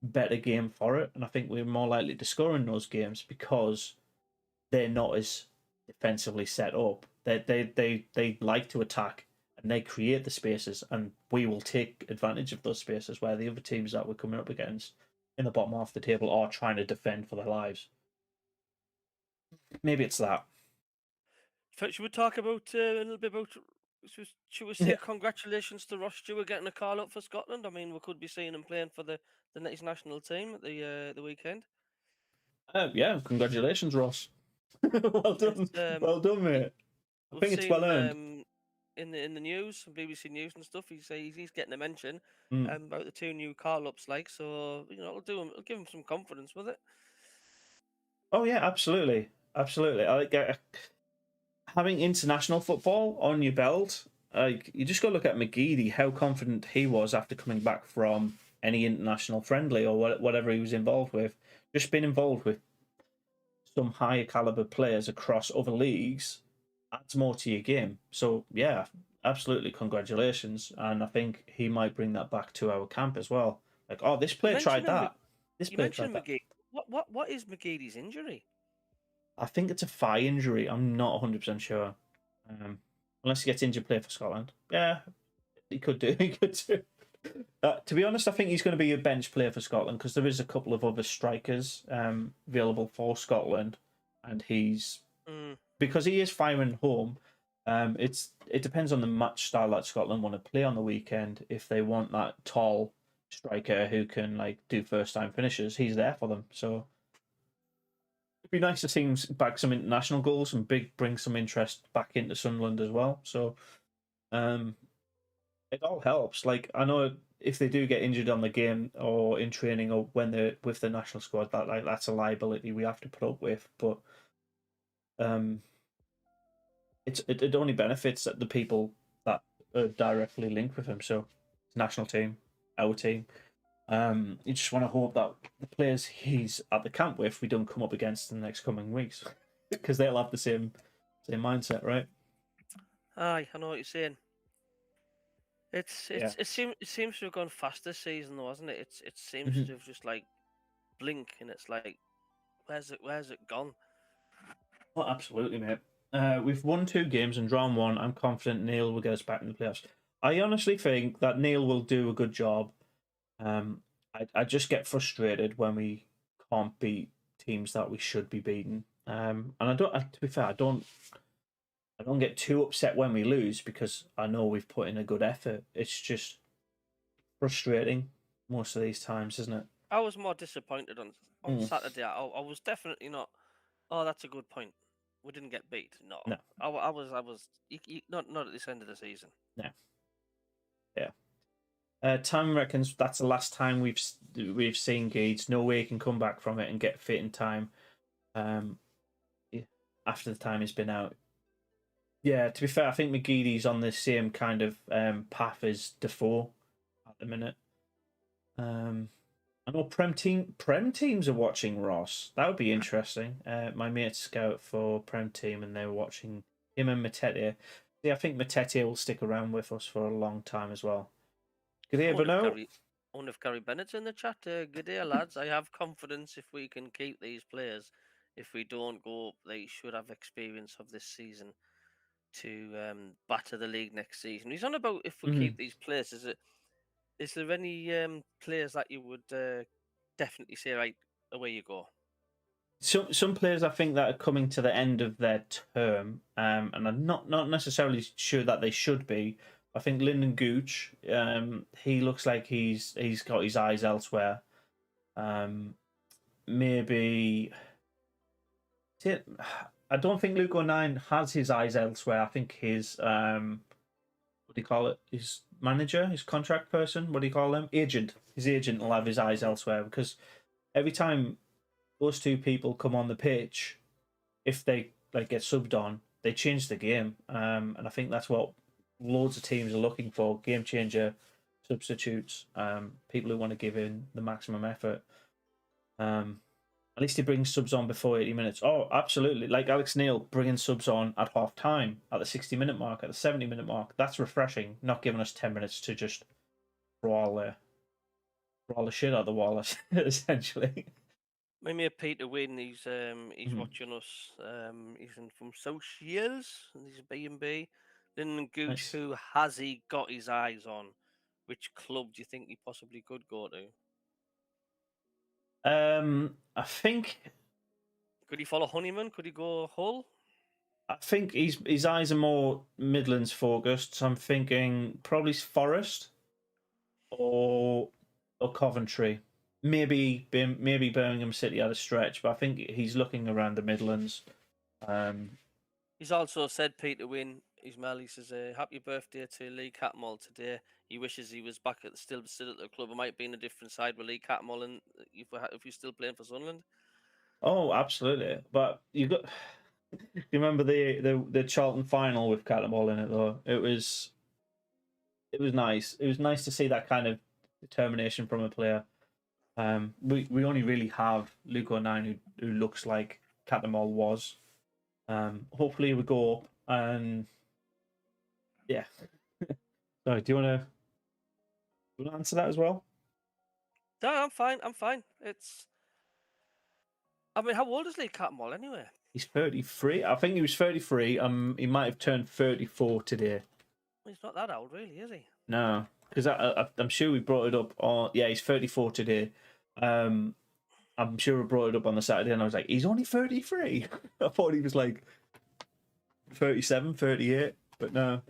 better game for it, and I think we're more likely to score in those games because they're not as defensively set up. They like to attack and they create the spaces, and we will take advantage of those spaces where the other teams that we're coming up against in the bottom half of the table are trying to defend for their lives. Maybe it's that. should we talk about a little bit about? Should we say Yeah. congratulations to Ross Stewart getting a call up for Scotland? I mean, we could be seeing him playing for the next national team at the weekend. Yeah. Congratulations, Ross. Well It's done. Well done, mate. I we've think it's seen well him earned. in the news, BBC News and stuff. He's getting a mention Mm. about the 2 new call ups. Like, so you know, it'll give him some confidence with it. Oh yeah, absolutely, absolutely. I like having international football on your belt. Like you just got to look at McGeady, how confident he was after coming back from any international friendly or whatever he was involved with. Just being involved with some higher caliber players across other leagues adds more to your game. So yeah, absolutely, congratulations. And I think he might bring that back to our camp as well. Like, oh, this You player tried mentioned that. This you player tried mentioned that. McGee. What is McGeady's injury? I think it's a thigh injury. I'm not 100% sure. Um, unless he gets injured, play for Scotland. Yeah, he could do. He could do. To be honest, I think he's going to be a bench player for Scotland because there is a couple of other strikers available for Scotland, and he's Mm. because he is firing home. It depends on the match style that Scotland want to play on the weekend. If they want that tall striker who can do first time finishes, he's there for them. So it'd be nice to see him bag some international goals and bring some interest back into Sunderland as well. So um, it all helps. Like I know if they do get injured on the game or in training or when they're with the national squad, that's a liability we have to put up with. But um, it only benefits the people that are directly linked with him. So national team, our team. You just want to hope that the players he's at the camp with we don't come up against in the next coming weeks because they'll have the same mindset, right? Aye, I know what you're saying. Yeah. It seems to have gone fast this season though, hasn't it? It seems Mhm. to have just like blink and it's like where's it gone? Oh, absolutely, mate. We've won 2 games and drawn one. I'm confident Neil will get us back in the playoffs. I honestly think that Neil will do a good job. I just get frustrated when we can't beat teams that we should be beating. And I don't. To be fair, I don't get too upset when we lose because I know we've put in a good effort. It's just frustrating most of these times, isn't it? I was more disappointed on Mm, Saturday. I was definitely not. Oh, that's a good point. We didn't get beat. No, no, I was. Not at this end of the season. no, yeah. Time reckons that's the last time we've seen Gades. No way he can come back from it and get fit in time. Yeah, after the time he's been out. Yeah, to be fair, I think McGeady's on the same kind of path as Defoe at the minute. I know Prem teams are watching Ross. That would be interesting. My mate's scout for Prem team, and they were watching him and Matete. Yeah, I think Matete will stick around with us for a long time as well. Could he I ever wonder if know? Gary Bennett's in the chat. Good day, lads. I have confidence if we can keep these players. If we don't go up, they should have experience of this season to batter the league next season. He's on about if we Mm-hmm. keep these players. Is there any players that you would definitely say right away you go? Some players I think that are coming to the end of their term, and I'm not necessarily sure that they should be. I think Lyndon Gooch, he looks like he's got his eyes elsewhere. Maybe I don't think Luke O'Nien has his eyes elsewhere. I think his what do you call it? His manager, his contract person, what do you call them? Agent. His agent will have his eyes elsewhere because every time those two people come on the pitch, if they like get subbed on, they change the game. And I think that's what loads of teams are looking for: game changer substitutes, people who want to give in the maximum effort. At least he brings subs on before 80 minutes. Oh, absolutely. Like Alex Neil bringing subs on at half time, at the 60-minute mark, at the 70-minute mark. That's refreshing, not giving us 10 minutes to just brawl the shit out of the wall, essentially. Maybe a Peter Wynn. He's Mhm. watching us. He's from Socials. He's a B&B. Lyndon Gooch, Nice. who has he got his eyes on? Which club do you think he possibly could go to? I think Could he follow Honeyman? Could he go Hull? his eyes are more Midlands focused. So I'm thinking probably Forest or Coventry. Maybe Birmingham City at a stretch, but I think he's looking around the Midlands. He's also said, Peter Wynn, Ismail, he says, happy birthday to Lee Catmull today. He wishes he was back still at the club. It might be in a different side with Lee Catmull and if you're still playing for Sunderland. Oh, absolutely. But you got you remember the Charlton final with Cheltenham in it though. It was nice. It was nice to see that kind of determination from a player. We only really have Luke O'Nien who looks like Cheltenham was. Hopefully we go up and yeah. Sorry, do you want to answer that as well? No, I'm fine. I'm fine. I mean, how old is Lee Catmull anyway? He's 33. I think he was 33. He might have turned 34 today. He's not that old, really, is he? No, because I'm sure we brought it up on. Yeah, he's 34 today. I'm sure we brought it up on the Saturday, and I was like, he's only 33. I thought he was like 37, 38, but no.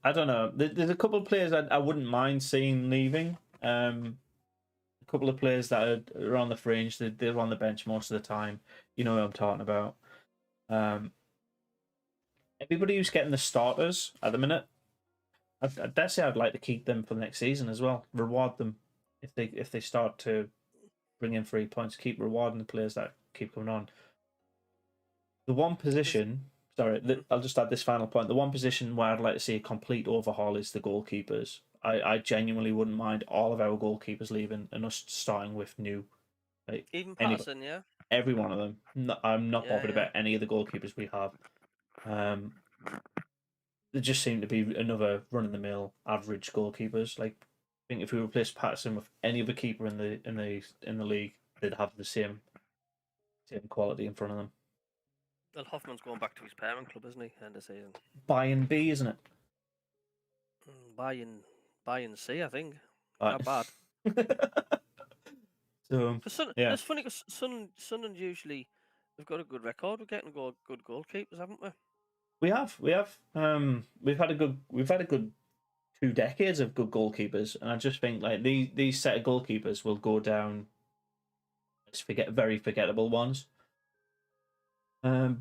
I don't know. There's a couple of players I wouldn't mind seeing leaving. A couple of players that are on the fringe. They're on the bench most of the time. You know what I'm talking about. Everybody who's getting the starters at the minute, I dare say I'd like to keep them for the next season as well. Reward them if they start to bring in 3 points. Keep rewarding the players that keep coming on. The one position, I'll just add this final point. The one position where I'd like to see a complete overhaul is the goalkeepers. I genuinely wouldn't mind all of our goalkeepers leaving and us starting with new. Like, Even Patterson, yeah? every one of them. I'm not bothered Yeah. about any of the goalkeepers we have. They just seem to be another run-of-the-mill average goalkeepers. Like, I think if we replace Patterson with any other keeper in the league, they'd have the same quality in front of them. Well, Hoffman's going back to his parent club, isn't he? End of season. Bayern B, isn't it? Bayern C, I think. Not bad. So yeah, It's funny because Sunderland usually we've got a good record. We're getting good goalkeepers, haven't we? we've had a good 2 decades of good goalkeepers, and I just think like these set of goalkeepers will go down as very forgettable ones. I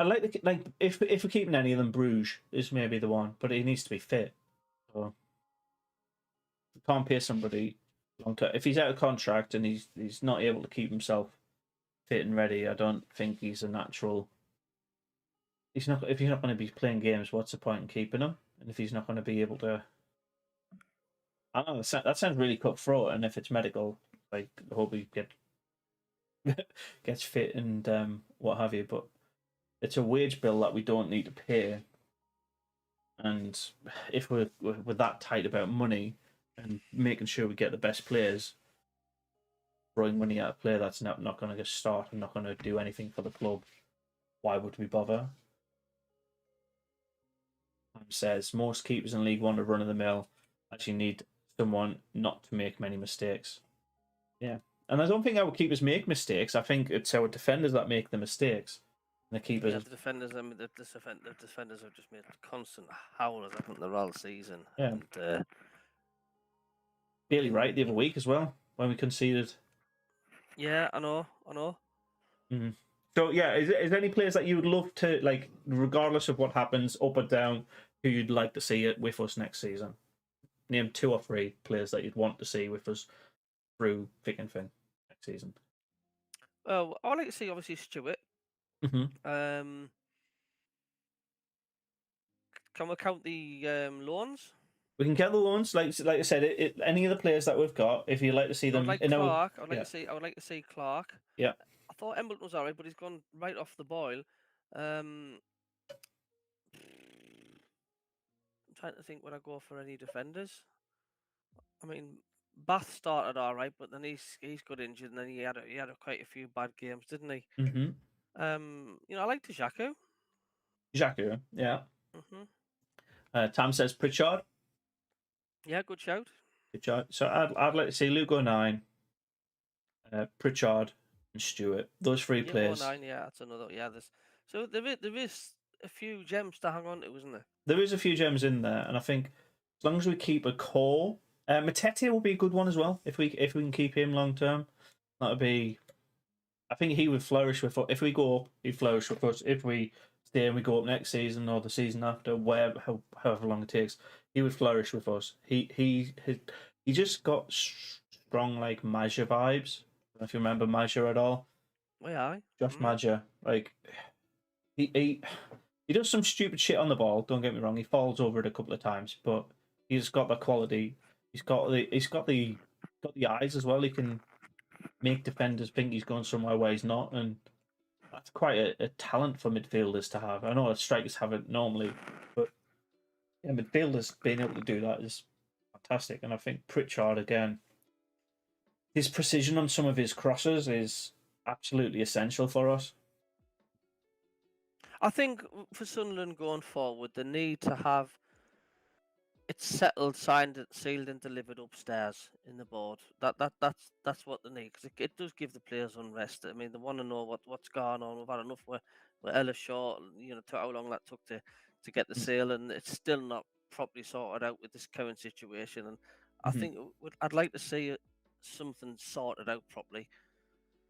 like if we're keeping any of them, Bruges is maybe the one, but he needs to be fit. So you can't pay somebody long term if he's out of contract and he's not able to keep himself fit and ready. I don't think he's a natural. He's not if he's not going to be playing games. What's the point in keeping him? And if he's not going to be able to, I don't know. That sounds really cutthroat. And if it's medical, like I hope he gets fit and what have you. But it's a wage bill that we don't need to pay. And if we're that tight about money and making sure we get the best players, throwing money at a player that's not going to get start and not going to do anything for the club, why would we bother? Says most keepers in League One are run of the mill. Actually, need someone not to make many mistakes. Yeah, and I don't think our keepers make mistakes. I think it's our defenders that make the mistakes. And the keepers, Yeah, the defenders. I mean, the defenders have just made constant howlers, haven't they, all season? yeah, And Bailey right the other week as well when we conceded. yeah, I know. Mm-hmm. So yeah, is there any players that you would love to like, regardless of what happens, up or down, who you'd like to see it with us next season? Name 2 or 3 players that you'd want to see with us through thick and thin next season. Well, I would like to see obviously Stewart. Mm-hmm. Can we count the loans? We can get the loans, like I said, any of the players that we've got. If you'd like to see I would them, like in our Clark. I would like yeah, to see. I would like to see Clark. yeah. I thought Embleton was alright, but he's gone right off the boil. I'm trying to think when I go for any defenders. I mean, Bath started alright, but then he's got injured, and then he had quite a few bad games, didn't he? Mm-hmm. I like Jaco. Jacques, yeah. Mhm. Tam says Pritchard. Yeah, good shout. Pritchard. So I'd like to see Luke O'Nien, Pritchard, and Stewart. Those 3 Yeah, players. 09. Yeah, that's another. Yeah, there is a few gems to hang on to, isn't there? There is a few gems in there, and I think as long as we keep a core, Matete will be a good one as well. If we can keep him long term, that would be. I think he would flourish with us. If we go up, he'd flourish with us. If we stay and we go up next season or the season after, however long it takes, he would flourish with us. He just got strong like Maja vibes. I don't know if you remember Maja at all. Oh, yeah. Josh Maja, like he he does some stupid shit on the ball. Don't get me wrong. He falls over it a couple of times, but he's got the quality. He's got the eyes as well. He can make defenders think he's going somewhere where he's not, and that's quite a talent for midfielders to have. I know strikers have it normally, but yeah, midfielders being able to do that is fantastic. And I think Pritchard again, his precision on some of his crosses is absolutely essential for us. I think for Sunderland going forward, they need to have it's settled, signed, sealed, and delivered upstairs in the board. That's what they need because it does give the players unrest. I mean, they want to know what's going on. We've had enough with Ellis Shaw, to how long that took to get the sale, and it's still not properly sorted out with this current situation. And I think I'd like to see something sorted out properly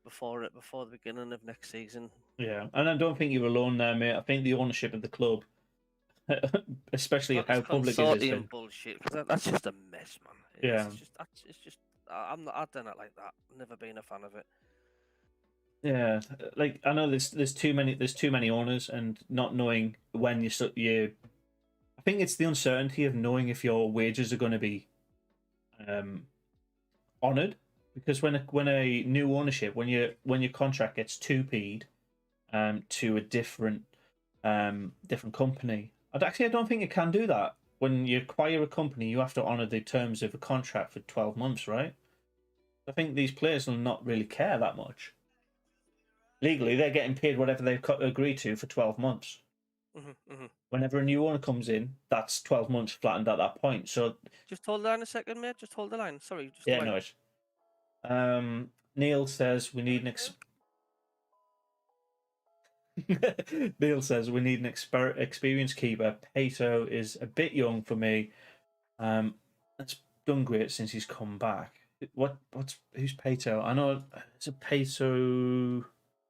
before the beginning of next season. Yeah, and I don't think you're alone there, mate. I think the ownership of the club, especially Not this how public it has consortium been. bullshit because that's just a mess, man. Yeah, It's just I'm not. I don't like that. Never been a fan of it. yeah. Like I know there's too many owners, and not knowing when you. I think it's the uncertainty of knowing if your wages are going to be honoured, because when a new ownership, when your contract gets 2p'd to a different company, I don't think it can do that. When you acquire a company, you have to honour the terms of a contract for 12 months, right? I think these players will not really care that much. Legally, they're getting paid whatever they've agreed to for 12 months. Whenever a new owner comes in, that's 12 months flattened at that point. So Just hold the line a second, mate. Just hold the line. Sorry, just yeah, the line. no, it's Neil says we need an Neil says we need an experienced keeper. Pato is a bit young for me. It's done great since he's come back. Who's Pato? I know it's a Pato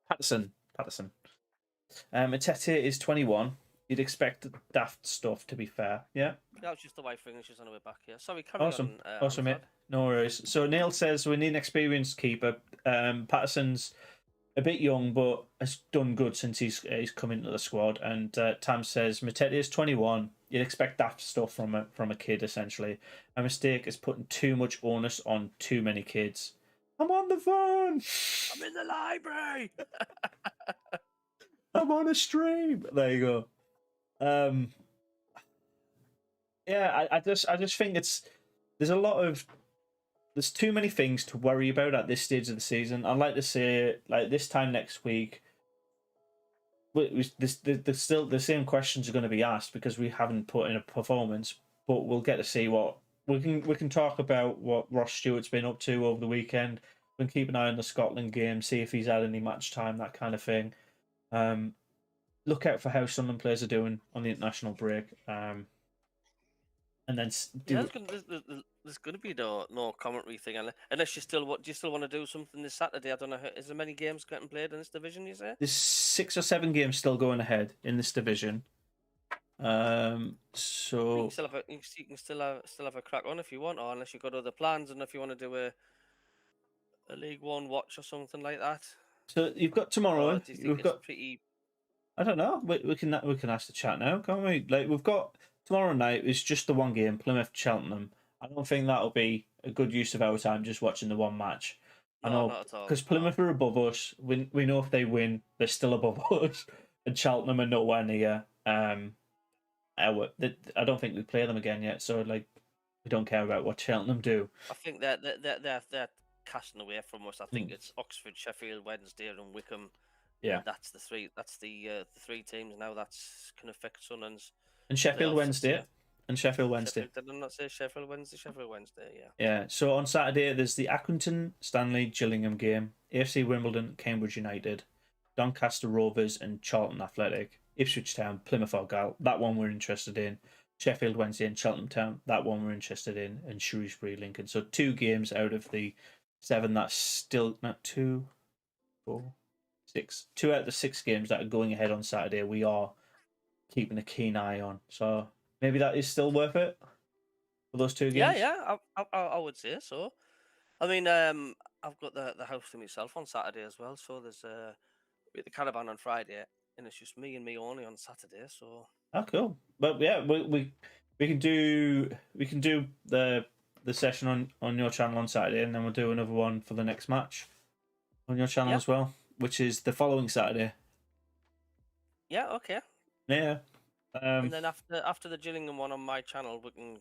Patterson. Patterson. Atete is 21. You'd expect daft stuff, to be fair. Yeah. That was just the way things just on the way back here. Sorry, carry Awesome. on, Awesome, mate. Alfred. No worries. So Neil says we need an experienced keeper. Patterson's a bit young, but has done good since he's come into the squad. And Tam says Matete is 21. You'd expect daft stuff from a kid, essentially. A mistake is putting too much onus on too many kids. I'm on the phone. I'm in the library. I'm on a stream. There you go. Yeah, I just think there's too many things to worry about at this stage of the season. I'd like to say, like, this time next week, there's still the same questions are going to be asked because we haven't put in a performance, but we'll get to see what we can talk about what Ross Stewart's been up to over the weekend. We can keep an eye on the Scotland game, see if he's had any match time, that kind of thing. Look out for how Sunderland players are doing on the international break. And then Yeah, there's going to be no commentary thing unless you still do you still want to do something this Saturday? I don't know. Is there many games getting played in this division? You say there's 6 or 7 games still going ahead in this division. you So can still have you can still have a crack on if you want, or unless you've got other plans and if you want to do a League One watch or something like that. you've got tomorrow. Or do you think We've it's got pretty? I don't know. We can ask the chat now, can't we? Like we've got tomorrow night is just the one game, Plymouth Cheltenham. I don't think that'll be a good use of our time just watching the one match. I No, know not at all. because No. Plymouth are above us. We know if they win, they're still above us, and Cheltenham are nowhere near. I don't think we play them again yet, so like we don't care about what Cheltenham do. I think they're casting away from us. I think it's Oxford, Sheffield, Wednesday, and Wickham. Yeah, And that's the three. That's the three teams now. That's can affect Sunderland's and Sheffield playoff Wednesday, success. and Sheffield Wednesday. Sheffield, did I not say Sheffield Wednesday? Sheffield Wednesday, yeah. Yeah. So on Saturday, there's the Accrington Stanley Gillingham game, AFC Wimbledon, Cambridge United, Doncaster Rovers, and Charlton Athletic, Ipswich Town, Plymouth Argyle. That one we're interested in. Sheffield Wednesday and Cheltenham Town. That one we're interested in, and Shrewsbury Lincoln. So 2 games out of the 7. That's still not 2, 4, 6. 2 out of the 6 games that are going ahead on Saturday. We are keeping a keen eye on. So maybe that is still worth it for those 2 games. Yeah. I would say so. I mean, I've got the house to myself on Saturday as well. So there's the caravan on Friday, and it's just me and me only on Saturday. So Oh, cool. But yeah, we can do the session on your channel on Saturday, and then we'll do another one for the next match on your channel as well, which is the following Saturday. yeah, okay. Yeah. And then after the Gillingham one on my channel, we can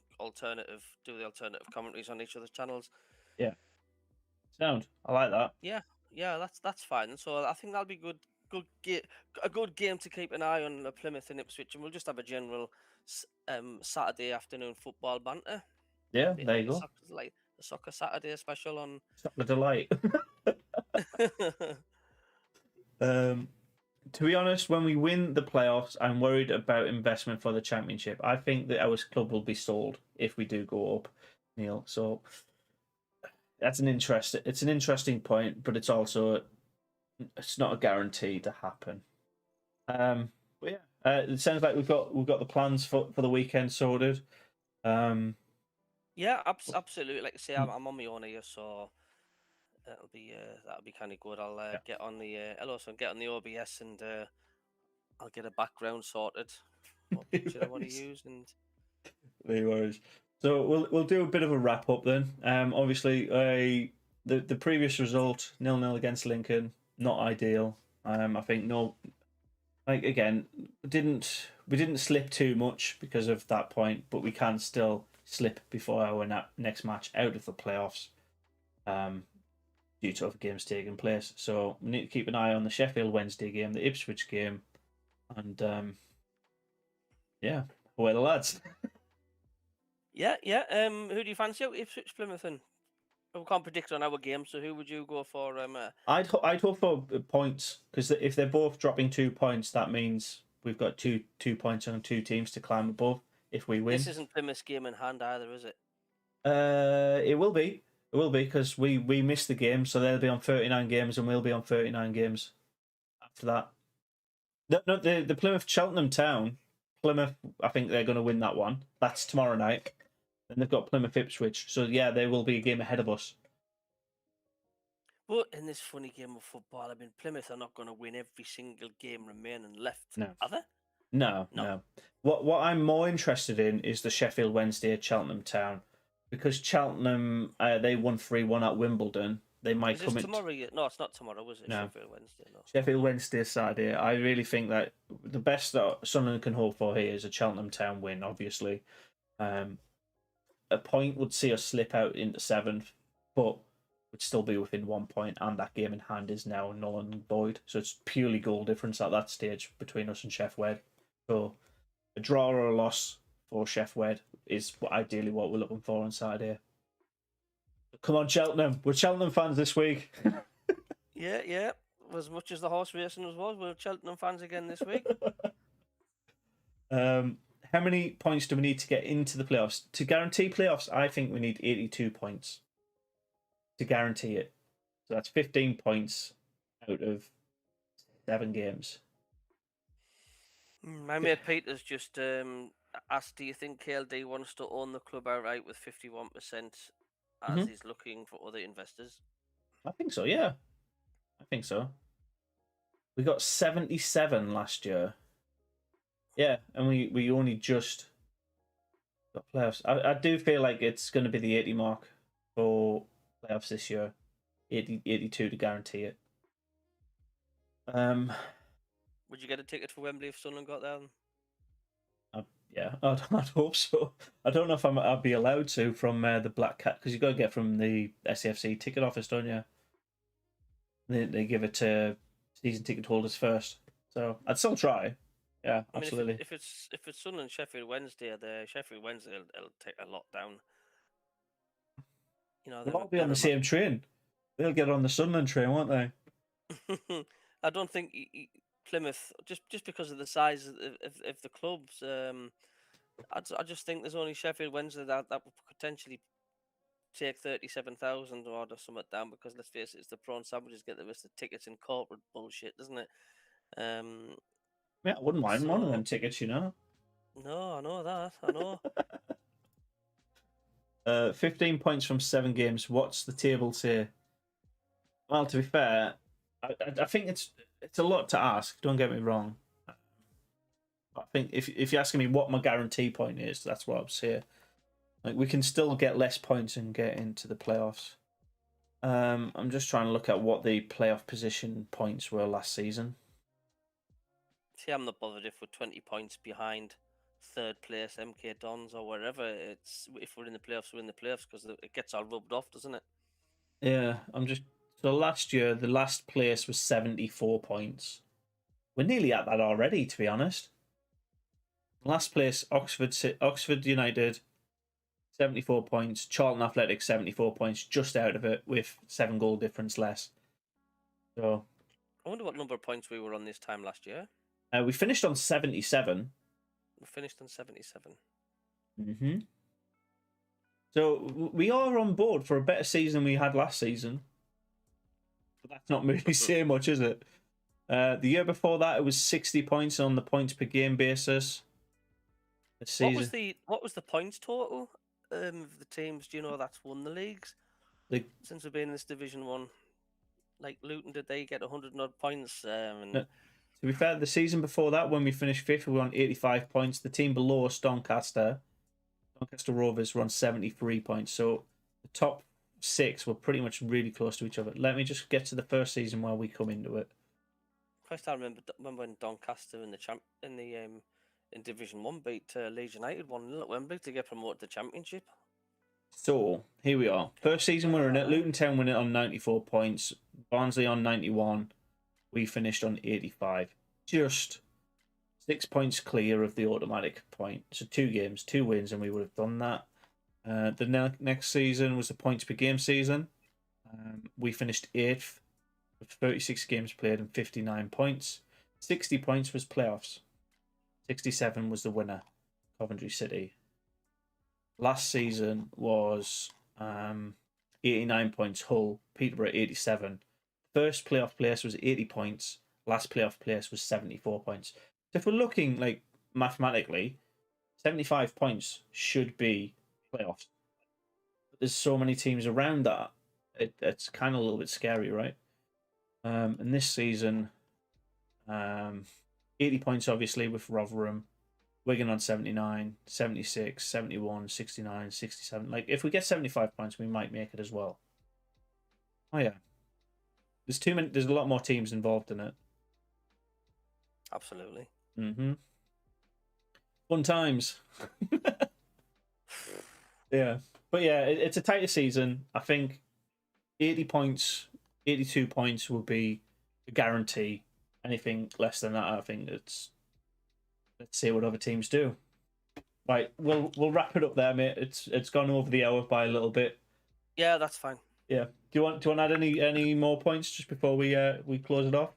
do the alternative commentaries on each other's channels. Yeah. Sound. I like that. Yeah, that's fine. So I think that'll be a good game to keep an eye on, Plymouth and Ipswich, and we'll just have a general Saturday afternoon football banter. Yeah, there you go. Like the soccer Saturday special on. Chocolate delight. To be honest, when we win the playoffs, I'm worried about investment for the championship. I think that our club will be sold if we do go up, Neil. So it's an interesting point, but it's not a guarantee to happen. But yeah, it sounds like we've got the plans for the weekend sorted. Yeah, absolutely. Like I say, I'm on my own here, so that'll be kind of good. I'll get on the I'll also get on the OBS and I'll get a background sorted. What picture I want to use and. No worries. So we'll do a bit of a wrap up then. Obviously, the previous result 0-0 against Lincoln, not ideal. I think again, we didn't slip too much because of that point, but we can still slip before our next match out of the playoffs. Due to other games taking place, so we need to keep an eye on the Sheffield Wednesday game, the Ipswich game, and yeah, away the lads. Yeah. Who do you fancy out? Ipswich, Plymouth, and We can't predict on our game, so who would you go for? I'd hope for points, because if they're both dropping 2 points, that means we've got two points on two teams to climb above if we win. This isn't Plymouth's game in hand either, is it? It will be. It will be, because we missed the game, so they'll be on 39 games and we'll be on 39 games after that. No, the Plymouth Cheltenham Town, Plymouth, I think they're going to win that one. That's tomorrow night. Then they've got Plymouth Ipswich. So yeah, they will be a game ahead of us. But in this funny game of football, I mean, Plymouth are not going to win every single game remaining left, No. are they? No. What I'm more interested in is the Sheffield Wednesday at Cheltenham Town, because Cheltenham they won 3-1 at Wimbledon. They might Is come this in. tomorrow? No, it's not tomorrow, is it? No. Sheffield Wednesday. No. Sheffield Wednesday Saturday. I really think that the best that Sunderland can hope for here is a Cheltenham Town win. Obviously, a point would see us slip out into seventh, but would still be within 1 point, and that game in hand is now null and void. So it's purely goal difference at that stage between us and Sheffield. So a draw or a loss for Sheffield is ideally what we're looking for on Saturday. Come on, Cheltenham. We're Cheltenham fans this week. Yeah. As much as the horse racing was, we're Cheltenham fans again this week. How many points do we need to get into the playoffs? To guarantee playoffs, I think we need 82 points to guarantee it. So that's 15 points out of 7 games. My mate Peter's just asked, do you think KLD wants to own the club outright with 51% as he's looking for other investors? I think so, yeah. I think so. We got 77 last year. Yeah, and we only just got playoffs. I do feel like it's going to be the 80 mark for playoffs this year. 82 to guarantee it. Would you get a ticket for Wembley if Sunderland got there? Yeah, I'd hope so. I don't know if I'd be allowed to from the Black Cat, because you got to get from the SCFC ticket office, don't you? They give it to season ticket holders first, so I'd still try. Yeah, absolutely. If it's Sunderland Sheffield Wednesday, the Sheffield Wednesday will take a lot down. You know, they'll all be on the same train. They'll get on the Sunderland train, won't they? I don't think Plymouth, just because of the size of the clubs. I just think there's only Sheffield Wednesday that would potentially take 37,000 or something down, because let's face it, it's the prawn sandwiches get the rest of the tickets in corporate bullshit, doesn't it? Yeah, I wouldn't mind one of them tickets, you know. No, I know that. I know. 15 points from 7 games. What's the table say? Well, to be fair, I think it's a lot to ask. Don't get me wrong. I think if you're asking me what my guarantee point is, that's what I'd say. Like, we can still get less points and get into the playoffs. I'm just trying to look at what the playoff position points were last season. See, I'm not bothered if we're 20 points behind third place MK Dons or wherever. It's if we're in the playoffs, we're in the playoffs, because it gets all rubbed off, doesn't it? Yeah, so last year the last place was 74 points. We're nearly at that already, to be honest. Last place, Oxford United, 74 points. Charlton Athletic, 74 points, just out of it with 7 goal difference less. So, I wonder what number of points we were on this time last year. We finished on 77. We finished on 77. So we are on board for a better season we had last season. But that's not really saying much, is it? The year before that, it was 60 points on the points per game basis. What was the points total of the teams? Do you know that's won the leagues since we've been in this Division 1? Like Luton, did they get 100 odd points? To be fair, the season before that, when we finished 5th, we were on 85 points. The team below us, Doncaster Rovers, were on 73 points. So the top 6 were pretty much really close to each other. Let me just get to the first season while we come into it. First, I remember when Doncaster in Division 1 beat Leeds United 1-0 at Wembley to get promoted to the Championship. So, here we are. First season we're in it. Luton Town win it on 94 points. Barnsley on 91. We finished on 85. Just 6 points clear of the automatic point. So 2 games, 2 wins, and we would have done that. Next season was the points per game season. We finished 8th with 36 games played and 59 points. 60 points was playoffs. 67 was the winner, Coventry City. Last season was 89 points, Hull. Peterborough 87. First playoff place was 80 points. Last playoff place was 74 points. So if we're looking like mathematically, 75 points should be playoffs. But there's so many teams around that. It's kind of a little bit scary, right? And this season, 80 points obviously with Rotherham. Wigan on 79, 76, 71, 69, 67. Like, if we get 75 points, we might make it as well. Oh, yeah. There's too many. There's a lot more teams involved in it. Absolutely. Mm-hmm. Fun times. Yeah. But yeah, it's a tighter season. I think 80 points, 82 points will be a guarantee. Anything less than that, I think let's see what other teams do. Right, we'll wrap it up there, mate. It's gone over the hour by a little bit. Yeah, that's fine. Yeah. Do you want to add any more points just before we close it off?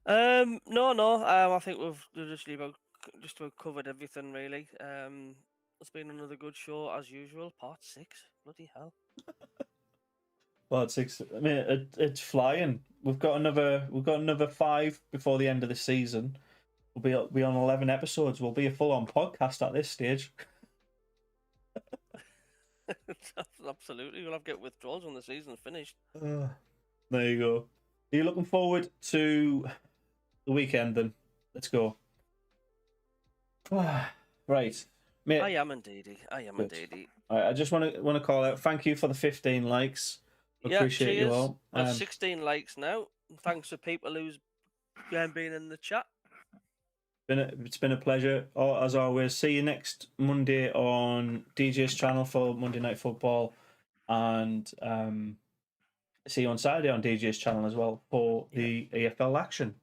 No. I think we've just about covered everything really. It's been another good show as usual. Part 6. Bloody hell. Well, it's six. I mean, it's flying. We've got another 5 before the end of the season. We'll be on 11 episodes. We'll be a full on podcast at this stage. Absolutely, we'll have to get withdrawals when the season's finished. There you go. Are you looking forward to the weekend then? Let's go. Right, mate. I am indeedy. Good. I just want to call out. Thank you for the 15 likes. Appreciate you all. 16 likes now. Thanks for people who's been in the chat. It's been a pleasure. As always, see you next Monday on DJ's channel for Monday Night Football, and see you on Saturday on DJ's channel as well for the EFL action.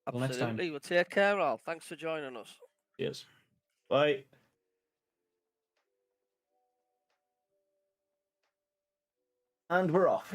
Until next time. Absolutely. Well, take care, all. Thanks for joining us. Cheers. Bye. And we're off.